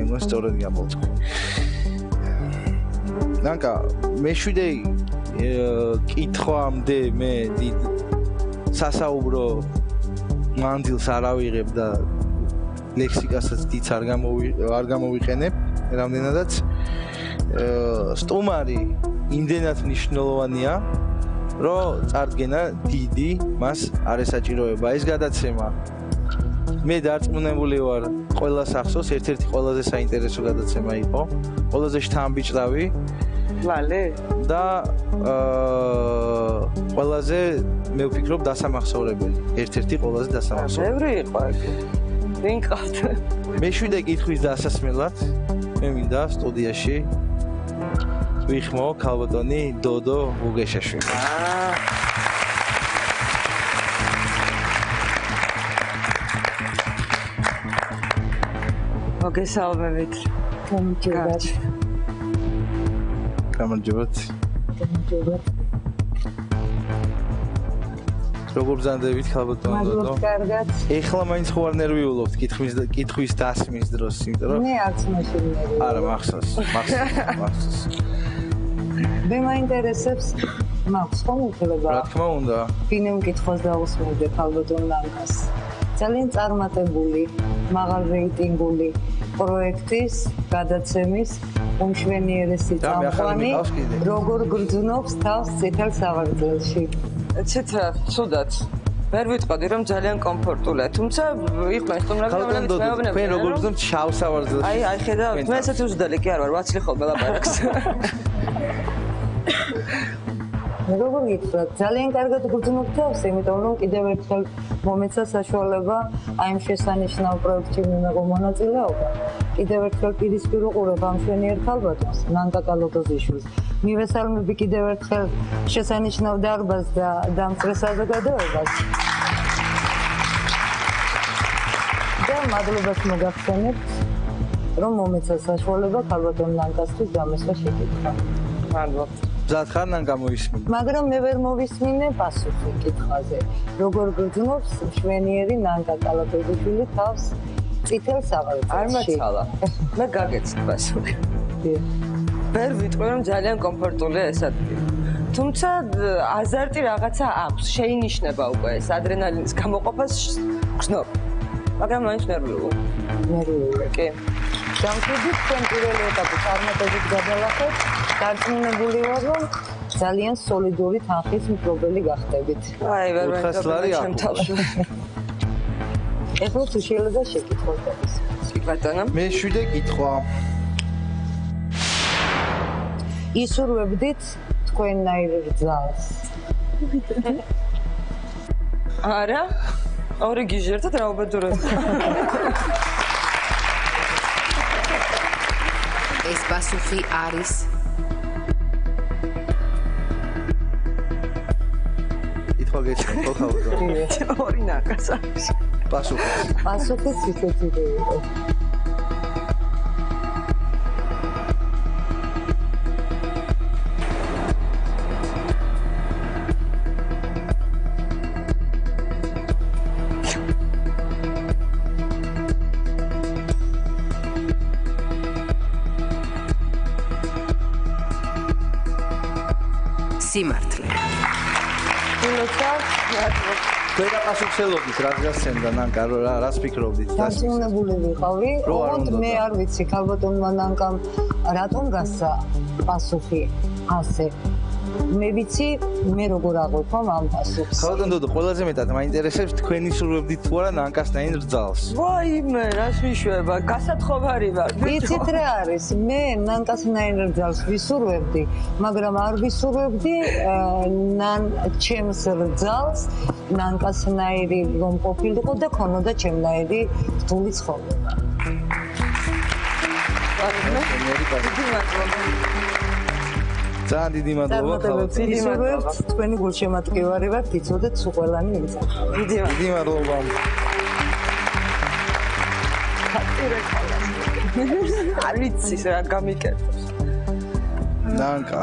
ემო სწორად გამოვწყვი. ნანკა, მეშვიდე კითხვამდე მე დიდ სასაუბრო მანდილს არ ავიღებ და ლექსიკასაც დიდ არ გამოვიყენებ, რამდენადაც სტუმარი იმდენად მნიშვნელოვანია, რომ წარდგენა დიდი მას არ ესაჭიროება. ეს გადაცემა მე დარწმუნებული ვარ, ყველა სახსოვს, ერთ-ერთი ყველაზე საინტერესო გადაცემა იყო, ყველაზე შთამბიჭდავი. ვალე და ყველაზე მე ვფიქრობ დასამახსოვრებელი. ერთ-ერთი ყველაზე დასამახსოვრებელი. ბევრი იყო ეგ. ვინ ყავთ? მეშვიდე კითხვის დასასმელად მე მინდა სტუდიაში ვიხმო ქალბატონი დოდო უგეშაშვილი. მოგესალმებით. გამარჯობათ. გამარჯობათ. როგორ ბრძანდებით ქალბატონო დოდო? მადლობა, კარგად. ეხლა მაინც ხო არ ნერვიულობთ კითხვის დასმის დროს, იმიტომ რომ მე არც მაშინ ნერვიულობ. არა, მახსოვს. მე მაინტერესებს მაქვს ხომ უფლება? რა თქმა უნდა. ვინმე მკითხოს დაусმევდე ქალბატონ ნანკას. ძალიან წარმატებული, მაღალ რეიტინგული პროექტის გადაცემის უმშვენიერესი წამყვანი როგორ გრძნობს თავს წითელ სავარძელში. ეცეთ ცუდად. ვერ ვიტყოდი რომ ძალიან კომფორტულია, თუმცა იყვნენ სტუმრები, რომლებიც მეუბნებიან. თქვენ როგორ გრძნობთ შავ სავარძელში? აი ხედავთ, მე ესეთი უზდელი კი არ ვარ, ვაცლი ხოლმე ლაპარაკს. როგორ გითხრათ, ძალიან კარგად გრძნობ თავს, იმიტომ რომ კიდევ ერთხელ მომეცა საშუალება აი ამ შესანიშნავ პროექტში მიმეღო მონაწილეობა. კიდევ ერთხელ პირისპირ უყურებ ამ შვენიერ ქალბატონს, ნანკა კალოტოზიშვილს. მივესალმები კიდევ ერთხელ შესანიშნავ დარბაზს და დამწრე საზოგადოებას. და მადლობას მოგახსენებთ, რომ მომეცა საშუალება ქალბატონ ნანკასთვის დამესვა შეკითხვა. მადლობა. მზად ხარ ნანკა მოისმინე. მაგრამ მე ვერ მოვისმინე პასუხი კითხვაზე. როგორ გრძნობს შვენიერი ნანკა კალოტოზიშვილი თავს წითელ საღარიბში? არ მაცალა. მე გაგეცით პასუხი. ვერ ვიტყვი რომ ძალიან კომფორტულია ეს ადგილი. თუმცა აზარტი რაღაცა აქვს, შეინიშნება უკვე ეს ადრენალინის გამოყოფას გრძნობ. მაგრამ მაინც ნერვიულია. ნერვიულია. კი. დამშვიდით თქვენ პირველი ეტაპი წარმატებით გადალახეთ. დარწმუნებული ვარ, რომ ძალიან სოლიდური თანხის მფლობელი გახდებით. აი, ვერ ვენდობ შემთავში. ეხლა თუ შეიძლება შეკითხოთ ეს. კი ბატონო. მე 7 კითხვა. ისურვებდით თქვენნაირ რძალს. არა? ორი გიჟერდათ რა უბედურებ. ეს პასუხი არის კითხვა გეჩქო ხალხო. ორი ნაკას არის. პასუხი. პასუხიც ისეთი იყო. სიმართლე. თქვენ პასუხელობით რა გასცემდა ნანკა რას ფიქრობდით? დარწმუნებული ვიყავი, რომ მე არ ვიცი ქალბატონმა ნანკამ რატომ გასცა პასუხი ასე. მე ვიცი მე როგორ აღვიქვამ ამ პასუხს. ქალბატონ დოდო, ყველაზე მეტად მაინტერესებს თქვენი სურვებდით თუ არა ნანკასნაირ რძალს. ვაიმე, რას ვიშვება, გასათხოვარი ვარ. იცით რა არის? მე ნანკასნაირ რძალს ვისურვებდი, მაგრამ არ ვისურვებდი ჩემს რძალს ნანკასნაირი რომ ყოფილიყო და ქონოდა ჩემნაირი რთული ცხოვრება. ძალიან დიდი მადლობა ხალხო. ისურვებთ თქვენი გულშემატკივარი ვართ, იცოდეთ სულ ყველანი იმცა. დიდი მადლობა. არ ვიცი რა გამიკეთებს. ნანკა.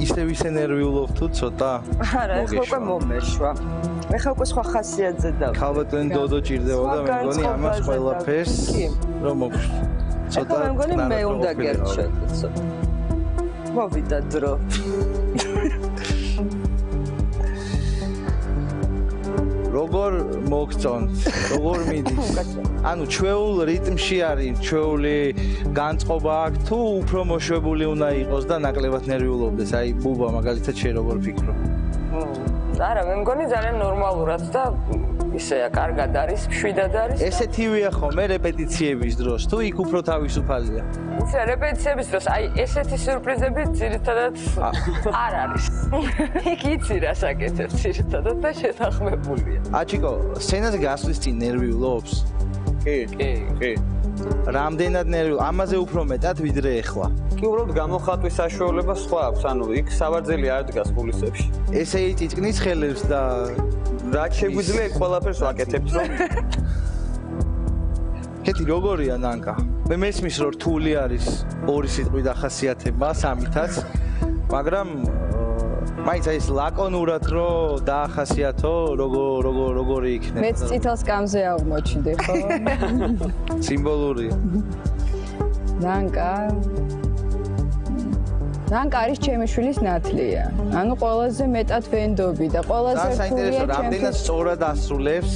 ისე ნერვიულობ თუ ცოტა? არა, ეხლა უკვე მომეშვა. ეხლა უკვე სხვა ხასიათზე და ქალბატონი დოდო ჭირდებოდა, მე მგონი ამას ყველაფერს რომ მოგშვა. ცოტა მე მგონი მე უნდა გერჩეთ. მოვიდა დრო. როგორ მოგწონთ? როგორ მიდის? ანუ ჩვეულ რიტმში არის, ჩვეული განწყობა აქვს თუ უფრო მოშვებული უნდა იყოს და ნაკლებად ნერვიულობდეს? აი ბუბა მაგალითად შე როგორ ფიქრობ? არა, მე მგონი ძალიან ნორმალურად და ისეა, კარგად არის, მშვიდად არის. ესეთივეა ხოლმე რეპეტიციების დროს, თუ იქ უფრო თავისუფალია? იცი, რეპეტიციების დროს, აი ესეთი სიურპრიზები ძირითადად არ არის. იქ იცი რა საკეთებს ძირითადად და შეთანხმებულია. აჩიკო, სცენაზე გასვლის წინ ნერვიულობს? კი. რამდენად ნერვიულ? ამაზე უფრო მეტად ვიდრე ეხლა. კი, უბრალოდ გამოხატვის საშუალება სხვა აქვს, ანუ იქ სავარძელი არ დგას კულისებში. ესე იწიწკნის ხელებს და რაც შეგვიძლია იქ ყველაფერს ვაკეთებთ, რომ კეთი როგორია ნანკა? მე მესმის რომ რთული არის ორი სიტყვი დახასიათება, სამითაც, მაგრამ მაინც ეს ლაკონურად რომ დაახასიათო, როგორი იქნება? მეც წითელ სკამზე აღმოჩნდი, ხო? სიმბოლურია. ნანკა არის ჩემი შვილის ნათლია. ანუ ყველაზე მეტად ვენდობი და ყველაზე რთულია საინტერესო, რამდენად სწორად ასრულებს,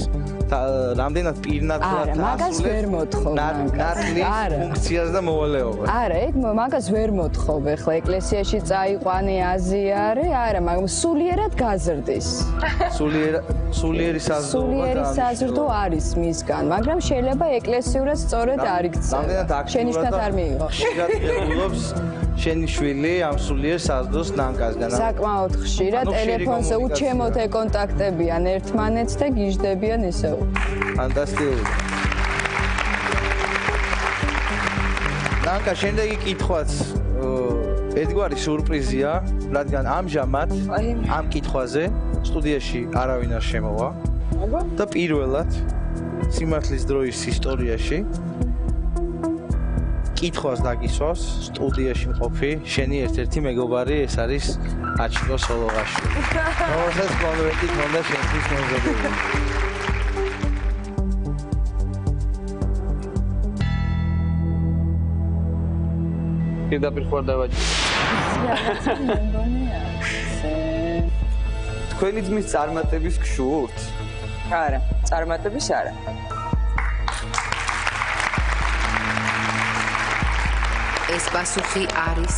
რამდენად პირნათლად ასრულებს. არა, მაგას ვერ მოთხოვ ნათლის ფუნქციას და მოვალეობას. არა, ეგ მაგას ვერ მოთხოვ. ეხლა ეკლესიაში წაიყვანე აზიარე, არა, მაგრამ სულიერად გაზრდის. სულიერი საზრდო არის მისგან, მაგრამ შეიძლება ეკლესიურად სწორად არ იქცე. შენიშნად არ მიიღო. ხშირად გეუბნობს შენი შვილი ამ სულიერ საზრდოს ნანკასგან. საკმაოდ ხშირად ტელეფონზე უჩემოთ ეკონტაქტებიან ერთმანეთს და გიждდებიან ისევ. ფანტასტიკური. ნანკა შემდეგი კითხვაც ერთგვარი სურპრიზია, რადგან ამჟამად ამ კითხვაზე სტუდიაში არავინ არ შემოვა. და პირველად სიმართლის დროის ისტორიაში კითხვას დაგისვავს სტუდიაში მყოფი შენი ერთ-ერთი მეგობარი, ეს არის აჩიკო სოლოღაშვილი. რომელსაც კონკრეტი ქონდა შენთვის მეზობელი. პირდაპირ ხوار დავაჭი. თქვენი ძმის წარმატების გშურთ? არა, წარმატების არა. ეს პასუხი არის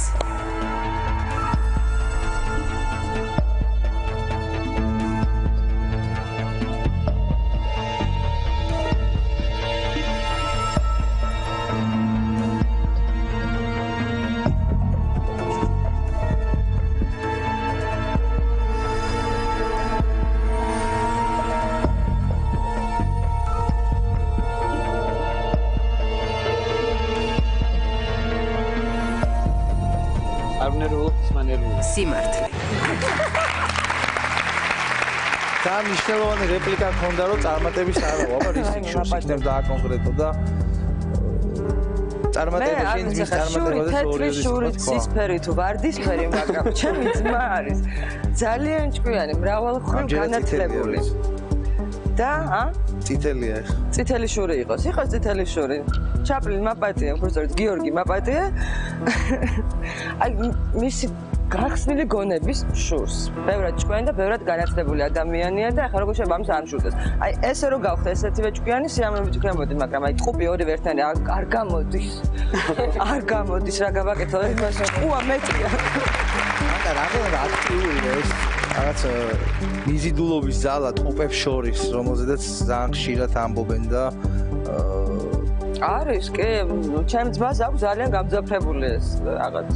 სიმართლე. თან მნიშვნელოვანი რეპლიკა ქონდა, რომ წარმატების არა, აბა რისკი შურს იქნებ დააკონკრეტო და წარმატება შენ ძმის წარმატება და ორი შური ცისფერი თუ ვარდისფერი, მაგრამ ჩემი ძმა არის ძალიან ჭკვიანი, მრავალმხრივ განათლებული. და წითელია ეხა. წითელი შური იყოს წითელი შური. ჩაპლინ მაპატია, უბრალოდ გიორგი მაპატია. აი მისი გახსნილი გონების შურს. ბევრად ჭკვიანი და ბევრად განათლებული ადამიანია და ახლა როგორ შეიძლება ამის არ მშურდეს. აი ესე რომ გავხდა ესეთივე ჭკვიანი, სიამოვნებით ვქნებოდი, მაგრამ აი ტყუპი ორივე ერთნაირი არ გამოდის. არ გამოდის, რა გავაკეთო, იმას ყუა მეტია. ანდა რამდენად აქტიურია ეს რაღაც მიზიდულობის ზალა ტყუპებს შორის, რომელზედაც ძალიან ხშირად ამბობენ და არის კი, ჩემ ძმას აქვს ძალიან გამძაფრებული ეს რაღაც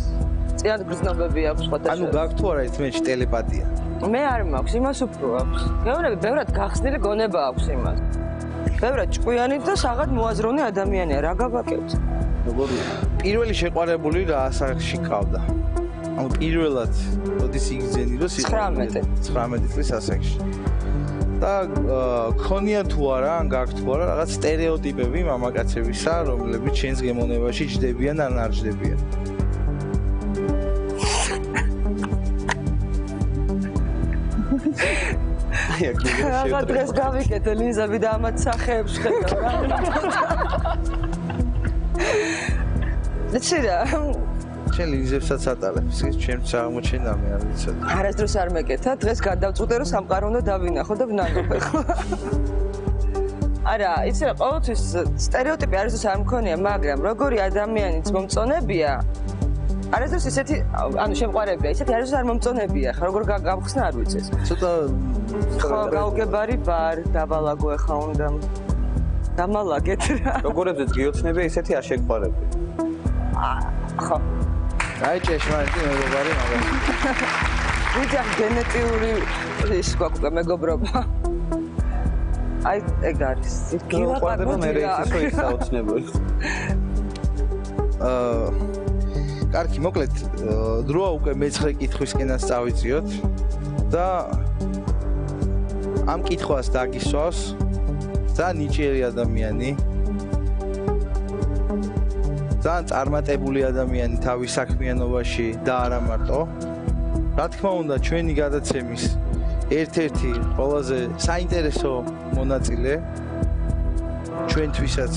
წინა გრძნობები აქვს სხვათა ანუ გაქვს თუ არა ეს მეჩ ტელეპათია? მე არ მაქვს, იმას უფრო აქვს. მეუბნები, ბევრად გახსნილი გონება აქვს იმას. ბევრად ჭკვიანი და საღად მოაზროვნე ადამიანია, რა გავაკეთოთ? როგორი პირველი შეყვარებული რა ასაკში ყავდა? ანუ პირველად როდის იგზენი რომ 19 წლის ასაკში. და ქონია თუ არა, ან გაქვს თუ არა რაღაც სტერეოტიპები მამაკაცებისა, რომლებიც ჩვენს გემოვნებაში ჯდებიან ან არ ჯდებიან. რა დღეს გავიკეთე ლიზები და ამათ სახეებს ხედავ რა. ცირა შენ ლიზებსაც ატარებს, ჩემს აღმოჩენა მე არ ვიცოდი. არასდროს არ მეკეთა, დღეს გადავწყვიტე რომ სამყარო უნდა დავინახო და ვნაგობ ახლა. არა, იცი ყოველთვის სტერეოტიპი არასდროს არ მქონია, მაგრამ როგორი ადამიანიც მომწონებია, არასდროს ისეთი, ანუ შემყარებია, ისეთი არასდროს არ მომწონებია, ხა როგორ გავხსნა არ ვიცი ეს. ცოტა ხო, გავგებარი ვარ, დავალაგო ახლა უნდა. დამალაგეთ რა. როგორებზეც გიოცნებია, ისეთი არ შეგყვარებია. ხო. აი ჭეშმარიტი მეგობარი, მაგრამ ვიცი, გენეტიური ის გვაქვს მეგობრობა. აი ეგ არის. გიყვარდება მე ისო ისაოცნებელი. კარგი, მოკლედ, დროა უკვე მე-9 კითხვისკენაც წავიწიოთ და ამ კითხვას დაგისვავს ძალიან ნიჭიერი ადამიანი. ძალიან წარმატებული ადამიანი თავის საქმიანობაში და არა მარტო. რა თქმა უნდა, ჩვენი გადაცემის ერთ-ერთი ყველაზე საინტერესო მონაწილე ჩვენთვისაც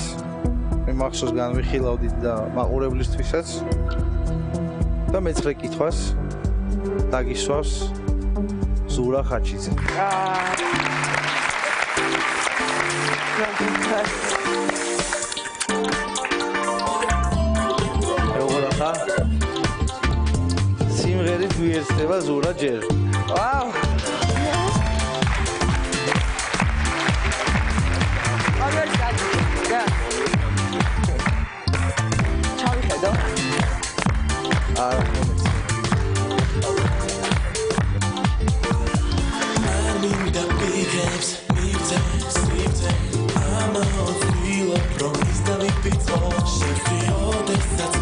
მე მახსოვს განვიხილავდით და მაყურებლისთვისაც და მე-9 კითხვას დაგისვავს ზურა ხაჩიძე. სიმღერით ვიერთდება ზურა ჯერ. ვაუ. და. ჩავიხედო. არა, I'm a feel of promise that we fit all. She feel this that's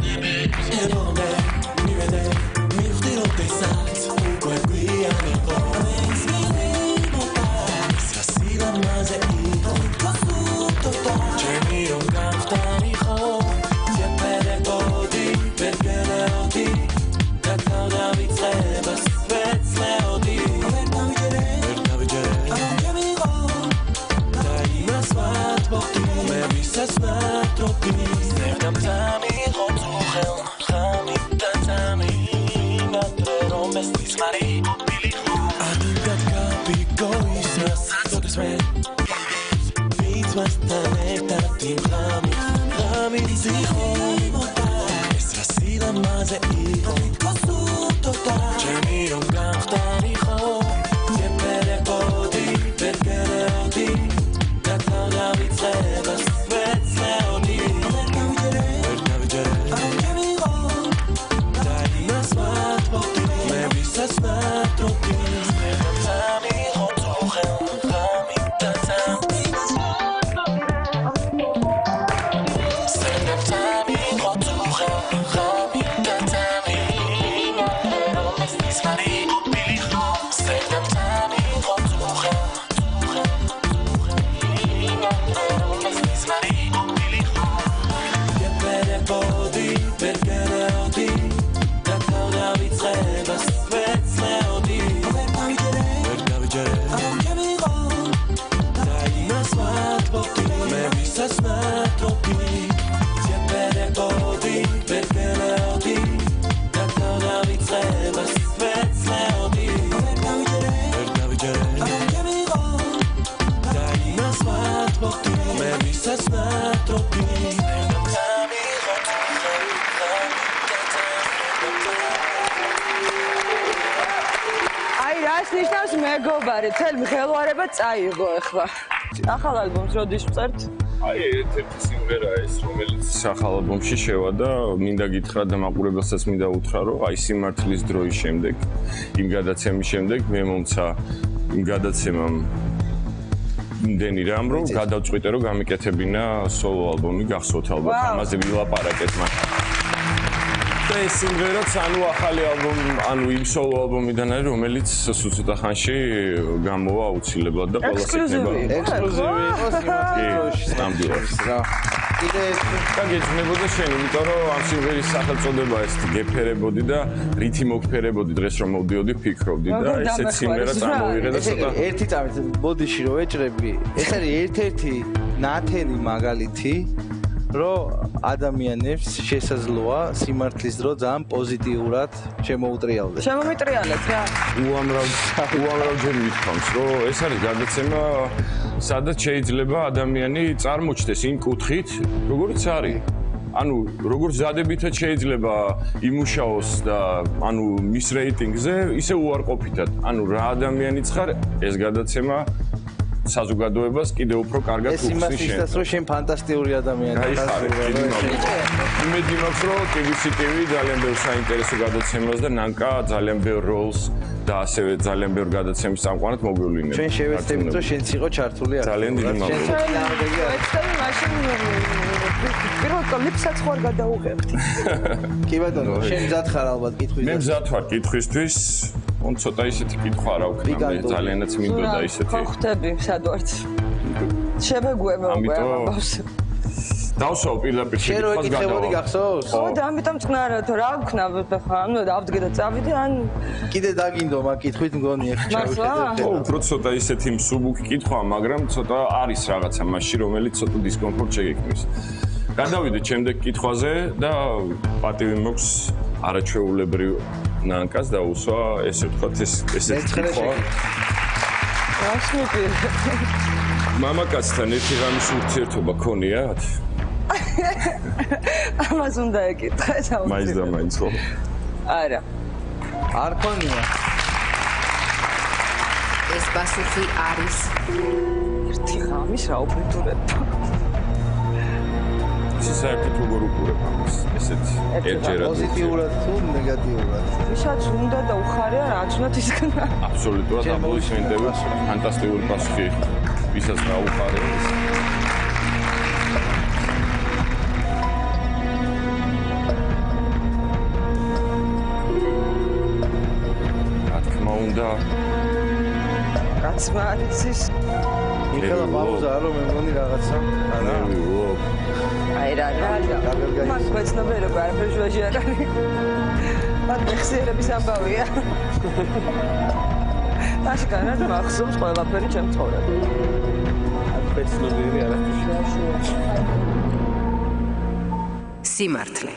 ნიშნავს მეგობარი, თელ მღელვარება წაიღო ახლა. ახალ ალბომს როდის ვწერთ? აი, ერთ-ერთი სიმღერაა ეს, რომელიც ახალ ალბომში შევა და მინდა გითხრა და მაყურებელსაც მინდა უთხრა, რომ აი სიმართლის დროის შემდეგ, იმ გადაცემის შემდეგ მე მომცა იმ გადაცემამ იმდენი რამ, რომ გადავწყვიტე, რომ გამიკეთებინა სოლო ალბომი, გახსოვთ ალბათ, ამაზე ვილაპარაკეთ მათ. და ეს სიმღერაც ანუ ახალი ალბომი, ანუ იმ სოლო ალბომიდან არის, რომელიც ცოტა ხანში გამოვა აუცილებლად და ყველას ეკნება. ექსკლუზივი იყო სიმართლეში. ნამდვილად. რა. კიდე და გეძნებოდა შენ, იმიტომ რომ ამ სიმღერის სახელწოდება ეს გეფერებოდი და რითი მოგფერებოდი დღეს რომ მოვდიოდი ფიქრობდი და ესეც სიმღერა წამოვიღე და ცოტა ერთი წამით ბოდიში რო ეჭრები, ეს არის ერთ-ერთი ნათელი მაგალითი რომ ადამიანებს შესაძლოა სიმართლის დრო ძალიან პოზიტიურად შემოუტრიალდეს. შემომიტრიალეთ რა. უამრავჯერ მithქვამს, რომ ეს არის გადაცემა, სადაც შეიძლება ადამიანი წარმოჩნდეს იმ კუთხით, როგორც არის. ანუ როგორც დადებითად შეიძლება იმუშაოს და ანუ მის რეიტინგზე, ისე უარყოფითად. ანუ რა ადამიანიც ხარ, ეს გადაცემა საზოგადოებას კიდევ უფრო კარგად უხსნის შენ. ეს იმას რომ შენ ფანტასტიკური ადამიანია. იმედი მაქვს რომ TVC-TV ძალიან ბევრ საინტერესო გადაცემას და ნანკა ძალიან ბევრ როლს და ასევე ძალიან ბევრ გადაცემის წამყვანად მოგვივლინებ. ჩვენ შევეცდებით რომ შენც იყო ჩართული აქ. ძალიან დიდი მადლობა. ეცდები მაშინ პირველ კლიპსაც ხوار გადაუღებთ. კი ბატონო, შენ მზად ხარ ალბათ კითხვისათვის. მე მზად ვარ კითხვისთვის. on ცოტა ისეთი კითხვა რა ვქნა მე ძალიანაც მინდოდა ისეთი. ხო ხტები, სად ვართ? შევეგუება უკვე ამბავს. დავსვავ პირდაპირ შეკითხვას გადავა. გახსოვს? ხო და ამიტომ წნარად რა ვქნა ხა ანუ დავდგე და წავიდე ან კიდე დაგინდო მაგ კითხვით მგონი ეხ ჩავიხედე. ხო, უფრო ცოტა ისეთი მსუბუქი კითხვა, მაგრამ ცოტა არის რაღაცა მასში, რომელიც ცოტა დისკომფორტ შეგექმნის. გადავიდე შემდეგ კითხვაზე და პატივი მაქვს არაჩვეულებრივ ნანკას დაუსვა, ესე ვთქვათ, ესეთი კითხვა. რასმები? მამაკაცთან ერთი ღამის ურთიერთობა ქონიათ? ამას უნდა ეკითხე საუბარი. მაინც და მაინც ხო? არა. არ ქონია. ეს პასუხი არის ერთი ღამის რა უბედურება. საერთოდ როგორ უყურებ ამას? ესეც ერთჯერად პოზიტიურად თუ ნეგატიურად? ვისაც უნდა და უხარია რაც უნდა ისქნა. აბსოლუტურად აპლოდისმენტები, ფანტასტიკური პასუხი. ვისაც რა უხარია ეს. რა თქმა უნდა. რაც არის ის ეხლა პაუზა რომ მე მგონი რაღაცა. არა. აი რა მაგ გვეცნობიერება არაფერ შუაში არ არის. მაგ მეხსიერების ამბავია. აშკარად მახსოვს ყველაფერი ჩემ ცხოვრებაში. გვეცნობიერი არაფერ შუაში. სიმართლე.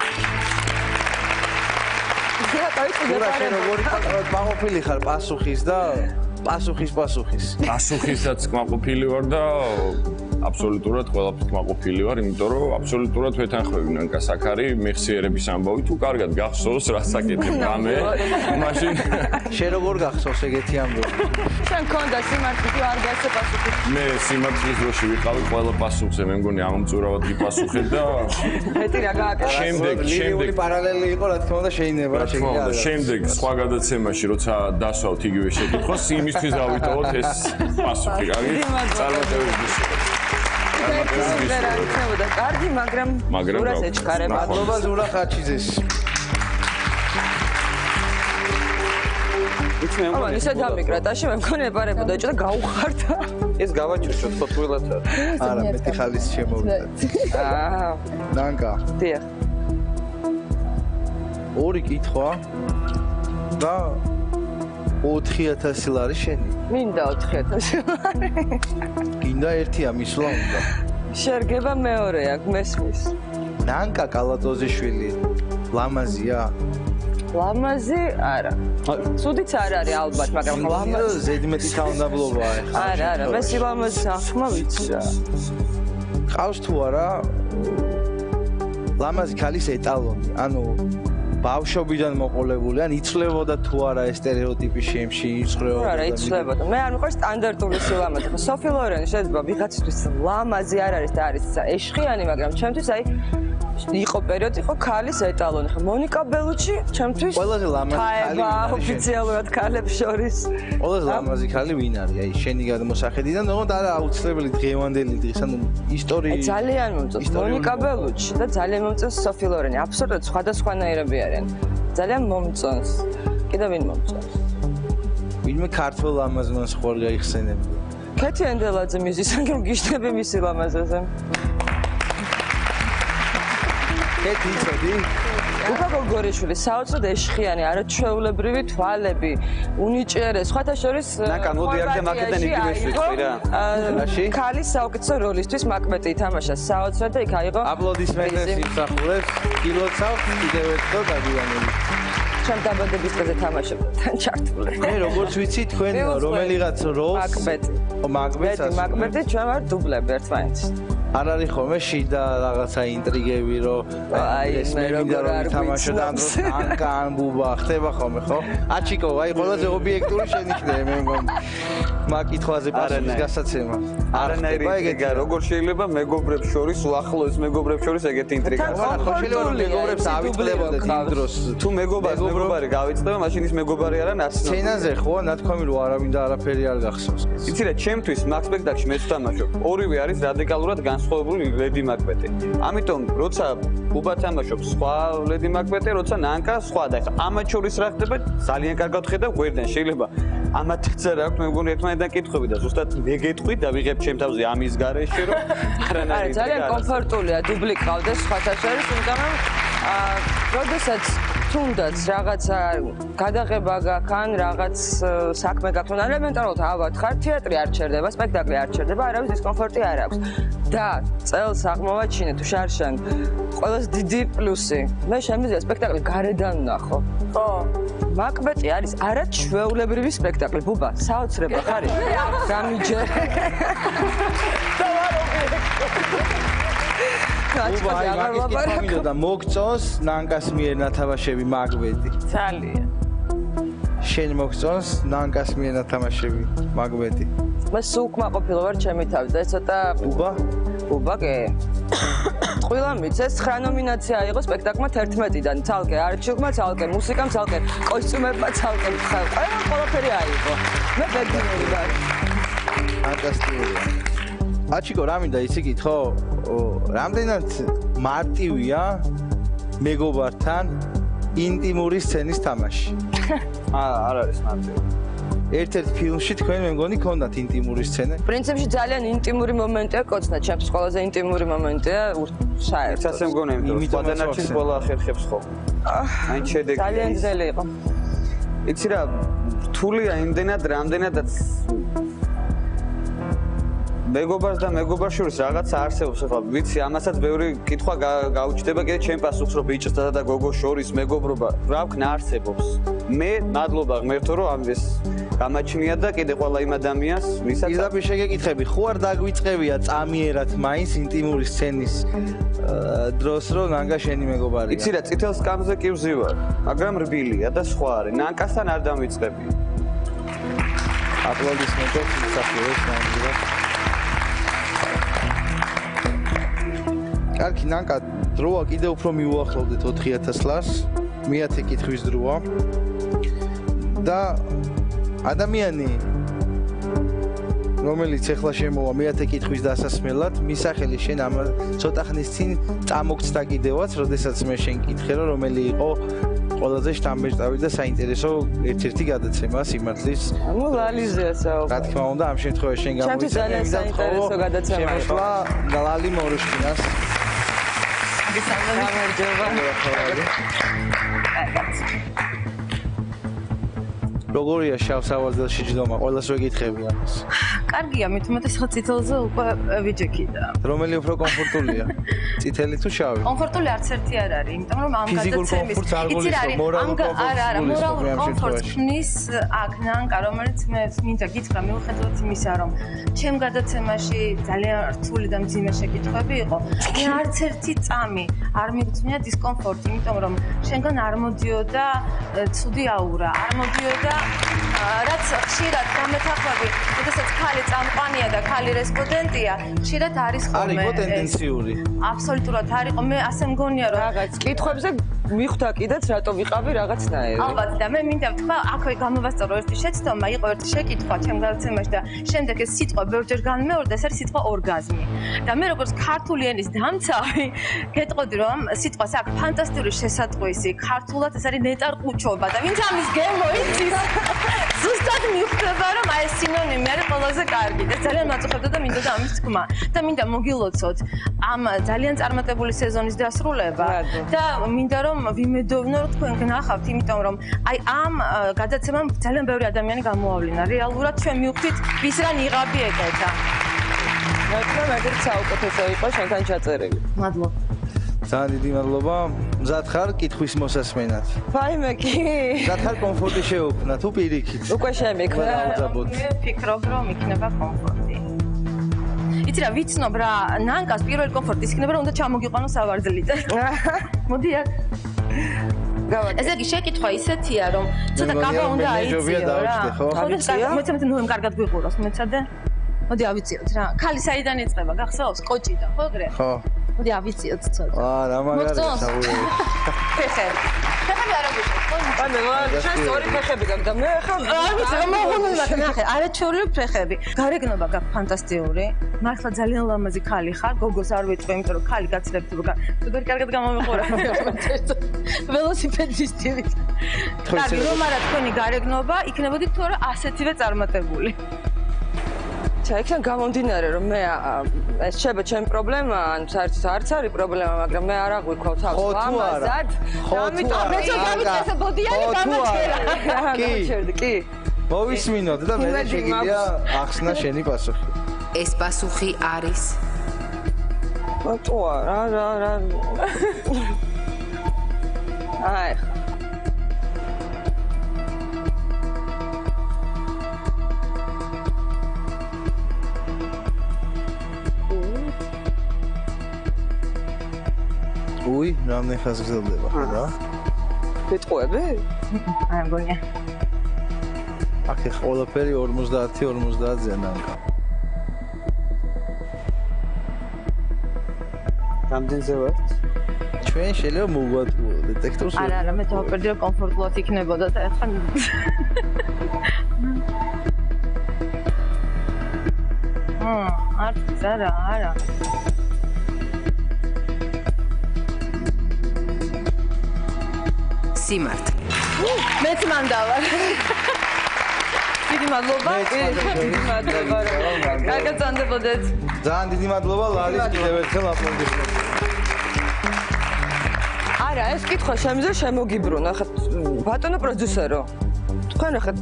შენ როგორი მაყოფილი ხარ პასუხის და პასუხის. პასუხისაც მაყოფილი ვარ და აბსოლუტურად ყველაფრით მაყოფილი ვარ, იმიტომ რომ აბსოლუტურად ვეთანხმები ნანკას აქ არის მეხსიერების ამბავი, თუ კარგად გახსოვს რა საკეთებ გამე, მაშინ შენ როგორ გახსოვს ეგეთი ამბავი? შენ კონდა სიმართლე თუ არ გასცე პასუხი? მე სიმართლის დროში ვიყავი ყველა პასუხზე, მე მგონი ამომწურავად გიპასუხე და მეტი რა გააკეთა. შემდეგ პარალელი იყო, რა თქმა უნდა, შეიძლება რა შეგიძლია. შემდეგ სხვა გადაცემაში, როცა დასვავთ იგივე შეკითხვას, იმისთვის დავიტოვოთ ეს პასუხი, კარგი? წარმატებების და კარგი, მაგრამ ზურას ეჩქარება. მადლობა ზურა ხაჩიძეს. ამან ისე დამიკრა, ტაში მე მგონი ეპარებოდა ეჭვდა გაუხარდა. ეს გავაჩუჩოთ ხოთვილად. არა, მეტი ხალის შემოვიდა. ნანკა. დიახ. ორი კითხვა და 4000 ლარი შენი. მინდა 4000 ლარი. გინდა ერთია მისვლა უნდა. შერგება მეორე აქ მესმის. ნანკა კალატოზიშვილი ლამაზია? ლამაზი არა. სუდიც არ არის ალბათ, მაგრამ ლამაზი ზედმეტი თავდაბლობაა ეხლა. არა, მე სილამაზის ახმა ვიცი რა. ყავს თუ არა ლამაზი ქალის ეტალონი, ანუ ბავშვობიდან მოყოლებული, ან იცვლებოდა თუ არა ეს სტერეოტიპი შემში იცვლებოდა? არა, იცვლებოდა. მე არ მიყვარს სტანდარტული სილამაზი. ხო, სოფი ლორენი შეიძლება ვიღაცისთვის ლამაზი არ არის და არის ეშხიანი, მაგრამ ჩემთვის აი იყო პერიოდი, იყო ქალის ეტალონი. ხო, მონიკა ბელუჩი ჩემთვის ყველაზე ლამაზი ქალი ოფიციალურად ქალებს შორის. ყველაზე ლამაზი ქალი ვინ არის? აი შენი გადმოსახედიდან, თუმცა არა აუცილებელი დღევანდელი დღის, ანუ ისტორია. ძალიან მომწონს მონიკა ბელუჩი და ძალიან მომწონს სოფი ლორენი. აბსოლუტურად სხვადასხვანაირები არიან. ძალიან მომწონს. კიდევ ვინ მომწონს? ვინმე ქართველ ლამაზმანს ხوار გაიხსენებდი. ქეთი ენდელაძე მიზისაგან გიშნები მისი ლამაზაზე. ქეთი იცოდი? უკა გოგორიშვილი, საოცრად ეშხიანი, არაჩვეულებრივი თვალები, უნიჭერე, სხვათა შორის ნაკა მოდი აქ მაგედან იგივე შეხვი რა. ქალის საუკეთესო როლისთვის მაკბეტი ითამაშა საოცრად და იქ აიღო აპლოდისმენტები სიმსახურებს, კილოცავ კიდევ ერთხელ გადივანები. ჩემ დაბადების დღეზე თამაშობ თან ჩართული. მე როგორც ვიცი თქვენ რომელიღაც როლს მაკბეტი ჩვენ ვარ დუბლები ერთმანეთს. არ არის ხოლმე შიდა რაღაცა ინტრიგები რომ ეს მე მინდა რომ თამაშო და ამ დროს ანკან ბუბა ხდება ხოლმე ხო? აჩიკო, აი ყველაზე ობიექტური შენიშნე მე მგონი. მაგითხვაზე პასუხის გასაცემა. არანაირი ეგეთი როგორ შეიძლება მეგობრებს შორის უახლოეს მეგობრებს შორის ეგეთი ინტრიგა. ხო შეიძლება რომ მეგობრებს ავიწყდებოდეთ იმ დროს. თუ მეგობარი გავიწყდება, მაშინ ის მეგობარი არა ნაცნობი. სცენაზე ხო ნათქვამი რომ არავინ და არაფერი არ გახსოვს. იცი რა, ჩემთვის მაგ სპექტაკლში მეც ვთამაშობ. ორივე არის რადიკალურად განსხვავებული ლედი მაკბეტი. ამიტომ როცა ბუბა თამაშობს სხვა ლედი მაკბეტი, როცა ნანკა სხვა და ეხლა ამათ შორის რა ხდება, ძალიან კარგად ხედავ გვერდიდან. შეიძლება ამათაც არ აქვს, მე მგონი ერთმანეთთან კითხვები და ზუსტად მე გეტყვი და ვიღებ ჩემ თავზე ამის გარეშე რომ არანაირი ძალიან კომფორტულია დუბლი ყავდეს სხვათა შორის, იმიტომ რომ როდესაც თუნდაც რაღაცა გადაღება გაქვს ან რაღაც საქმე გაქვს, ან ელემენტარულად ავად ხარ, თეატრი არ ჩერდება, სპექტაკლი არ ჩერდება, არავის დისკომფორტი არ აქვს. და წელს აღმოვაჩინე თუ შარშან ყველაზე დიდი პლუსი. მე შემიძლია სპექტაკლი გარედან ვნახო. ხო. მაკბეტი არის არაჩვეულებრივი სპექტაკლი. ბუბა, საოცრება ხარი? გამიჯერ. ბუბა, აი მაგის კითხვა მინდოდა მოგწონს ნანკას მიერ ნათამაშები მაკბეტი? ძალიან. შენ მოგწონს ნანკას მიერ ნათამაშები მაკბეტი? მე სულ კმაყოფილო ვარ ჩემი თავით და ეს ცოტა ბუბა კი. ყველა მიცეს 9 ნომინაცია აიღო სპექტაკლმა 11-დან. ცალკე არჩილმა, ცალკე მუსიკამ, ცალკე კოსტიუმებმა, ცალკე ყველაფერი აიღო. მე ბედნიერი ვარ. ფანტასტიკია. აჩიკო რა მინდა იცი კითხო? რამდენად მარტივია მეგობართან ინტიმური სცენის თამაში? არ არის მარტივი. ერთ-ერთ ფილმში თქვენ მე მგონი ქონდათ ინტიმური სცენა. პრინციპში ძალიან ინტიმური მომენტია კოცნა, ჩემს ყველაზე ინტიმური მომენტია საერთოდ. ასე მგონია, იმიტომ რომ დანარჩენ ყველა ახერხებს ხო. აი შედეგი. ძალიან ძნელი იყო. იცი რა, რთულია იმდენად, რამდენადაც მეგობარს და მეგობარს შორის რაღაცა არსებობს ახლა ვიცი ამასაც ბევრი კითხვა გაუჩნდება კიდე ჩემ პასუხს რომ ბიჭსა და გოგოს შორის მეგობრობა რა ვქნა არსებობს მე მადლობა ღმერთო რომ ამის გამაჩნია და კიდე ყველა იმ ადამიანს ვისაც პირდაპირ შეგეკითხები ხო არ დაგვიწყებია წამიერად მაინც ინტიმური სცენის დროს რომ ნანგა შენი მეგობარია იცი რა წითელ სკამზე კი ვზივარ მაგრამ რბილია და სხვა არის ნანკასთან არ დამიწყები აპლოდისმენტებს მსახიობს ნანგა კარგი ნანკა დროა კიდე უფრო მიუახლოვდეთ 4000 ლარს მე-10 კითხვის დროა და ადამიანი რომელიც ეხლა შემოვა მე-10 კითხვის დასასმელად მისახელი შენ ამ ცოტა ხნის წინ წამოგცდა კიდევაც როდესაც მე შენ კითხე რომ რომელი იყო ყველაზე შთამბეჭდავი და საინტერესო ერთ-ერთი გადაცემა სიმართლის ანუ ლალიზეა საუბარი რა თქმა უნდა ამ შემთხვევაში შენ გამოიწვია ძალიან საინტერესო გადაცემა შემოსვლა ლალი მოროშკინას როგორია შავ სავაზელში ჯდომა? ყველას ვეკითხები ამას. კარგია, მით უმეტეს ხა წითელზე უკვე ვიჯექიდა. რომელი უფრო კომფორტულია? წითელი თუ შავი? კომფორტული არც ერთი არ არის, იმიტომ რომ ამ გადაცემის იცი რა არის? არა, მორალურ კომფორტს ქმნის აქ ნანკა, რომელიც მე მინდა გითხრა მიუხედავად იმისა, რომ ჩემ გადაცემაში ძალიან რთული და მძიმე შეკითხვები იყო. მე არც ერთი წამი არ მიგწვია დისკომფორტი, იმიტომ რომ შენგან არ მოდიოდა ცუდი აურა, არ მოდიოდა რაც ხშირად გამეთახვები, როდესაც ქალი წამყვანია და ქალი რესპონდენტია, ხშირად არის ხოლმე. არის ხო ტენდენციური? აბსოლუტურად არისო, მე ასე მგონია რომ რაღაც კითხვებზე მიხვდა კიდეც რატო ვიყავი რაღაცნაირი. ალბათ და მე მინდა ვთქვა, აქვე გამოვასწორო ერთი შეცდომა, იყო ერთი შეკითხვა ჩემ გადაცემაში და შემდეგ ეს სიტყვა ბევრჯერ განმეორდა, ეს არის სიტყვა ორგაზმი. და მე როგორც ქართული ენის დამცავი, გეტყოდი რომ სიტყვას აქვს ფანტასტიკური შესატყვისი, ქართულად ეს არის ნეტარყუჩობა და ვინც ამის გემო იცის, ზუსტად მიხვდება რომ აი ეს სინონიმი არის ყველაზე კარგი და ძალიან მაწუხებდა და მინდა და ამის თქმა და მინდა მოგილოცოთ ამ ძალიან წარმატებული სეზონის დასრულება და მინდა რომ ვიმედოვნო რომ თქვენ გნახავთ, იმიტომ რომ აი ამ გადაცემამ ძალიან ბევრი ადამიანი გამოავლინა. რეალურად ჩვენ მივხვდით ვის რა ნიღაბი ეკეთა. რა თქმა უნდა, ეგრეთ საუკეთესო იყო შენთან ჩაწერილი. მადლობა. ძალიან დიდი მადლობა. მზად ხარ კითხვის მოსასმენად? ფაიმე კი. მზად ხარ კომფორტი შეუქმნა თუ პირიქით? უკვე შემიქმნა. მე ვფიქრობ რომ იქნება კომფორტი. იცი რა ვიცნობ რა ნანკას პირველი კომფორტი იქნება რომ უნდა ჩამოგიყვანო სავარძლიზე. მოდი აქ. ესე იგი შეკითხვა ისეთია რომ ცოტა კაბა უნდა აიწიო რა. მოიცემთ ნუ კარგად გვიყუროს მეცადე. მოდი ავიწიოთ რა. ქალი საიდან იწყება? გახსოვს კოჭიდან, ხო ეგრე? ხო. მოდი ავიწიოთ ცოტა. რა მაგარია საუბარი. ფეხები. ფეხები არ აგვიჭირთ, ხო? ანუ ჩვენ ორი ფეხები გაქვს და მე ახლა არ ვიცი რა მოგონდა ნახე, არაჩვეული ფეხები. გარეგნობა გაქვს ფანტასტიკური. მართლა ძალიან ლამაზი ქალი ხარ, გოგოს არ ვეჭვე, იმიტომ რომ ქალი გაცილებით super კარგად გამომიყურა. ველოსიპედისტივით. კარგი, რომ არა თქვენი გარეგნობა, იქნებოდით თუ არა ასეთივე წარმატებული. იქიდან გამომდინარე რომ მე ეს შეება ჩემი პრობლემა ან საერთოდ არც არის პრობლემა მაგრამ მე არ აღვიქვა თავს ლამაზად ამიტომ მე დავიწყე ბოდიანი დამაჩერა დამაჩერდი კი მოვისმინოთ და მე შეგიძლია ახსნა შენი პასუხი ეს პასუხი არის მოტყვა რა აი უი, რამდენი ხანს გრძელდება, რა? ბიტყვები? არ მგონია. აქ ეს ყველაფერი 50-50-ზე ნანკა. რამდენზე ვართ? ჩვენ შეიძლება მოვუატყუო დეტექტორს. არა, მე დავაკვირდი რომ კომფორტულად იქნებოდა და ახლა არც არა. სიმართლე. მეც მანდავარ. დიდი მადლობა. დიდი მადლობა. კარგად წანდებოდეთ. ძალიან დიდი მადლობა ლალის კიდევ ერთხელ აპლოდისმენტები. არა, ეს კითხვა შემიძლია შემოგიბრუნა. ხა ბატონო პროდიუსერო. თქვენ ახლა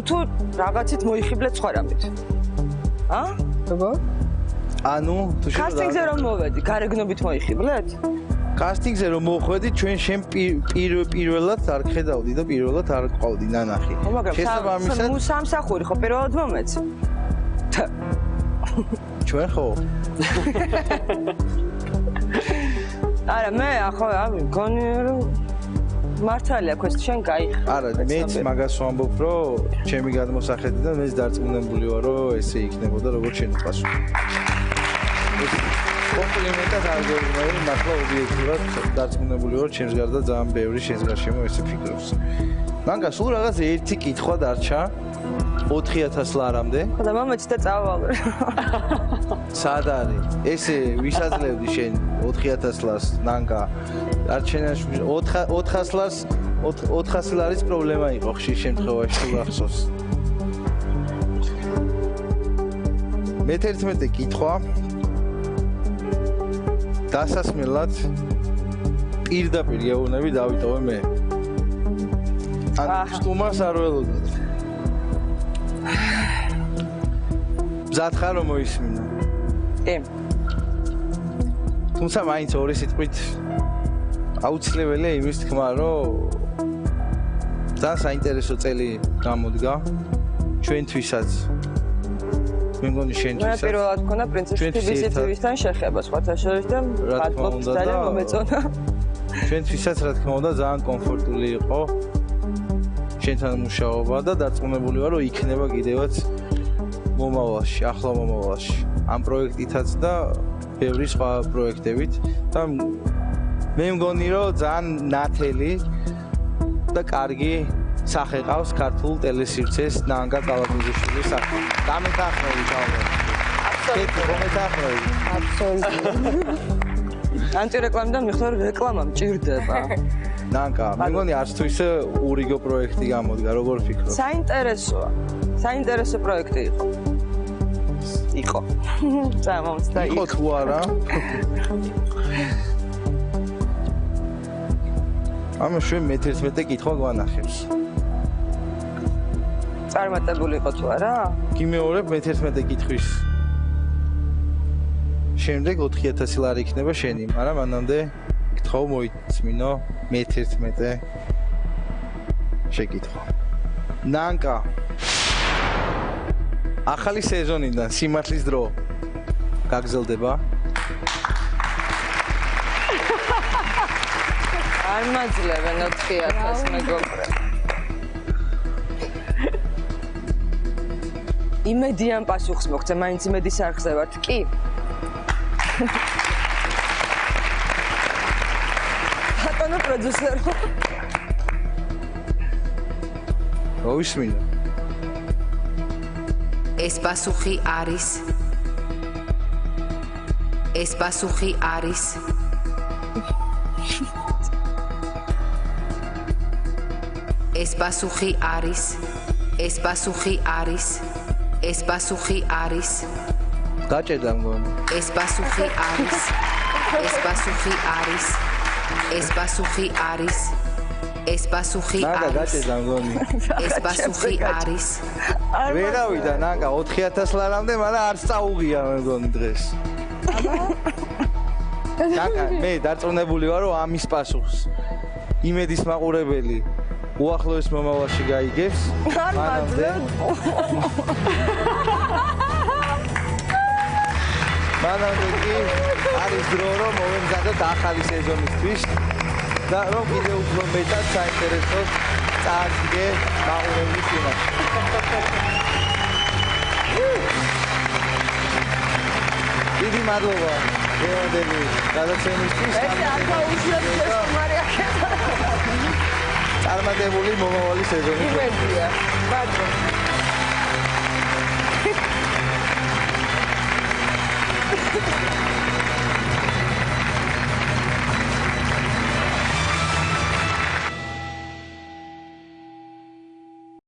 თუ რაღაცით მოიხიბლეთ სხვა რამით. როგორ? ანუ თუ კასტინგზე რომ მოვედი, გარეგნობით მოიხიბლეთ? კასტინგზე რომ მოხვედი, ჩვენ შენ პირველად არ ხედავდი და პირველად არ ყავდი ნანახი. ხო, მაგრამ სამსახური ხო პირველად მომეცი? ჩვენ ხო? არა, მე ახლა მგონი რომ მართალია ეს შენ გაიხარ. არა, მეც მაგას ვამბობ, რომ ჩემი გადმოსახედიდან მეც დარწმუნებული ვარ, რომ ესე იქნებოდა როგორც შენ პასუხი. კომპლიმენტად არ გეუბნები, მართლა ობიექტურად დარწმუნებული ვარ, ჩემს გარდა ძალიან ბევრი შენს გარშემო ესე ფიქრობს. მანგა სულ რაღაც ერთი კითხვა დარჩა 4000 ლარამდე. ხო და მომეც და წავალ. სად არის? ესე ვისაძლევდი შენ 4000 ლარს ნანგა? არჩენაში 400 ლარის პრობლემა იყო ხშირ შემთხვევაში თუ გახსოვს. მე-11 კითხვა დასასმელად პირდაპირ გეუბნები დავიტოვე მე. ან სტუმარს არ ველოდოთ. მზად ხარ რომ მოისმინო? კი. თუმცა მაინც ორი სიტყვით აუცილებელია იმის თქმა, რომ ძალიან საინტერესო წელი გამოდგა ჩვენთვისაც. მე მგონი შენთვისაც. მე პირველად მქონდა პრინციპში TBC-თან შეხება სხვათა შორის და მადლობს ძალიან მომეწონა. ჩვენთვისაც რა თქმა უნდა ძალიან კომფორტული იყო შენთან მუშაობა და დარწმუნებული ვარ, რომ იქნება კიდევაც მომავალში, ახლა მომავალში. ამ პროექტითაც და ბევრი სხვა პროექტებით და მე მგონი რომ ძალიან ნათელი და კარგი სახე ყავს ქართულ ტელესივრცეს ნანგა კალათბურიშვილის სახე. გამეთახმები თავი. აბსოლუტურად. ანტირეკლამიდან მიხდარ რეკლამა მჭირდება. ნანგა, მე მგონი არც თუ ისე ურიგო პროექტი გამოდგა, როგორ ფიქრობ? საინტერესოა. საინტერესო პროექტი იყო. იყო. ძალიან მომწდა იყო. იყო თუ არა? ამას შენ მე-11 კითხვა გვანახებს. წარმატებული იყო თუ არა? გიმეორებ მე-11 კითხვის. შემდეგ 4000 ლარი იქნება შენი, მაგრამ მანამდე კითხვა მოიწმინო მე-11 შეკითხვა. ნანკა ახალი სეზონიდან სიმართლის დრო გაგრძელდება? არ მაძლევენ 4000 მეგობრე. იმედიან პასუხს მოგცე, მაინც იმედის არ ხსევათ, კი? ბატონო პროდიუსერო. მოისმინე. ეს პასუხი არის ეს პასუხი არის ეს პასუხი არის ეს პასუხი არის ეს პასუხი არის გაჭედა მგონი ეს პასუხი არის ეს პასუხი არის ეს პასუხი არის ეს პასუხი ნაგა გაჭედა მგონი ეს პასუხი არის ვერავიდა ნაგა 4000 ლარამდე მაგრამ არ წაუღია მე მგონი დღეს ნაგა მე დარწმუნებული ვარ რომ ამის პასუხს იმედის მაყურებელი უახლოეს მომავალში გაიგებს მანამდე მანამდე კი არის დრო რომ მოვემზადოთ ახალი სეზონისთვის და რომ კიდევ უფრო მეტად საინტერესოს წარდგე მაყურებლის იმაში დიდი მადლობა გეოდელი გადაცემისთვის ეს ახლა უშუალოდ სტუმარი აქეთ წარმატებული მომავალი სეზონი იმედია მადლობა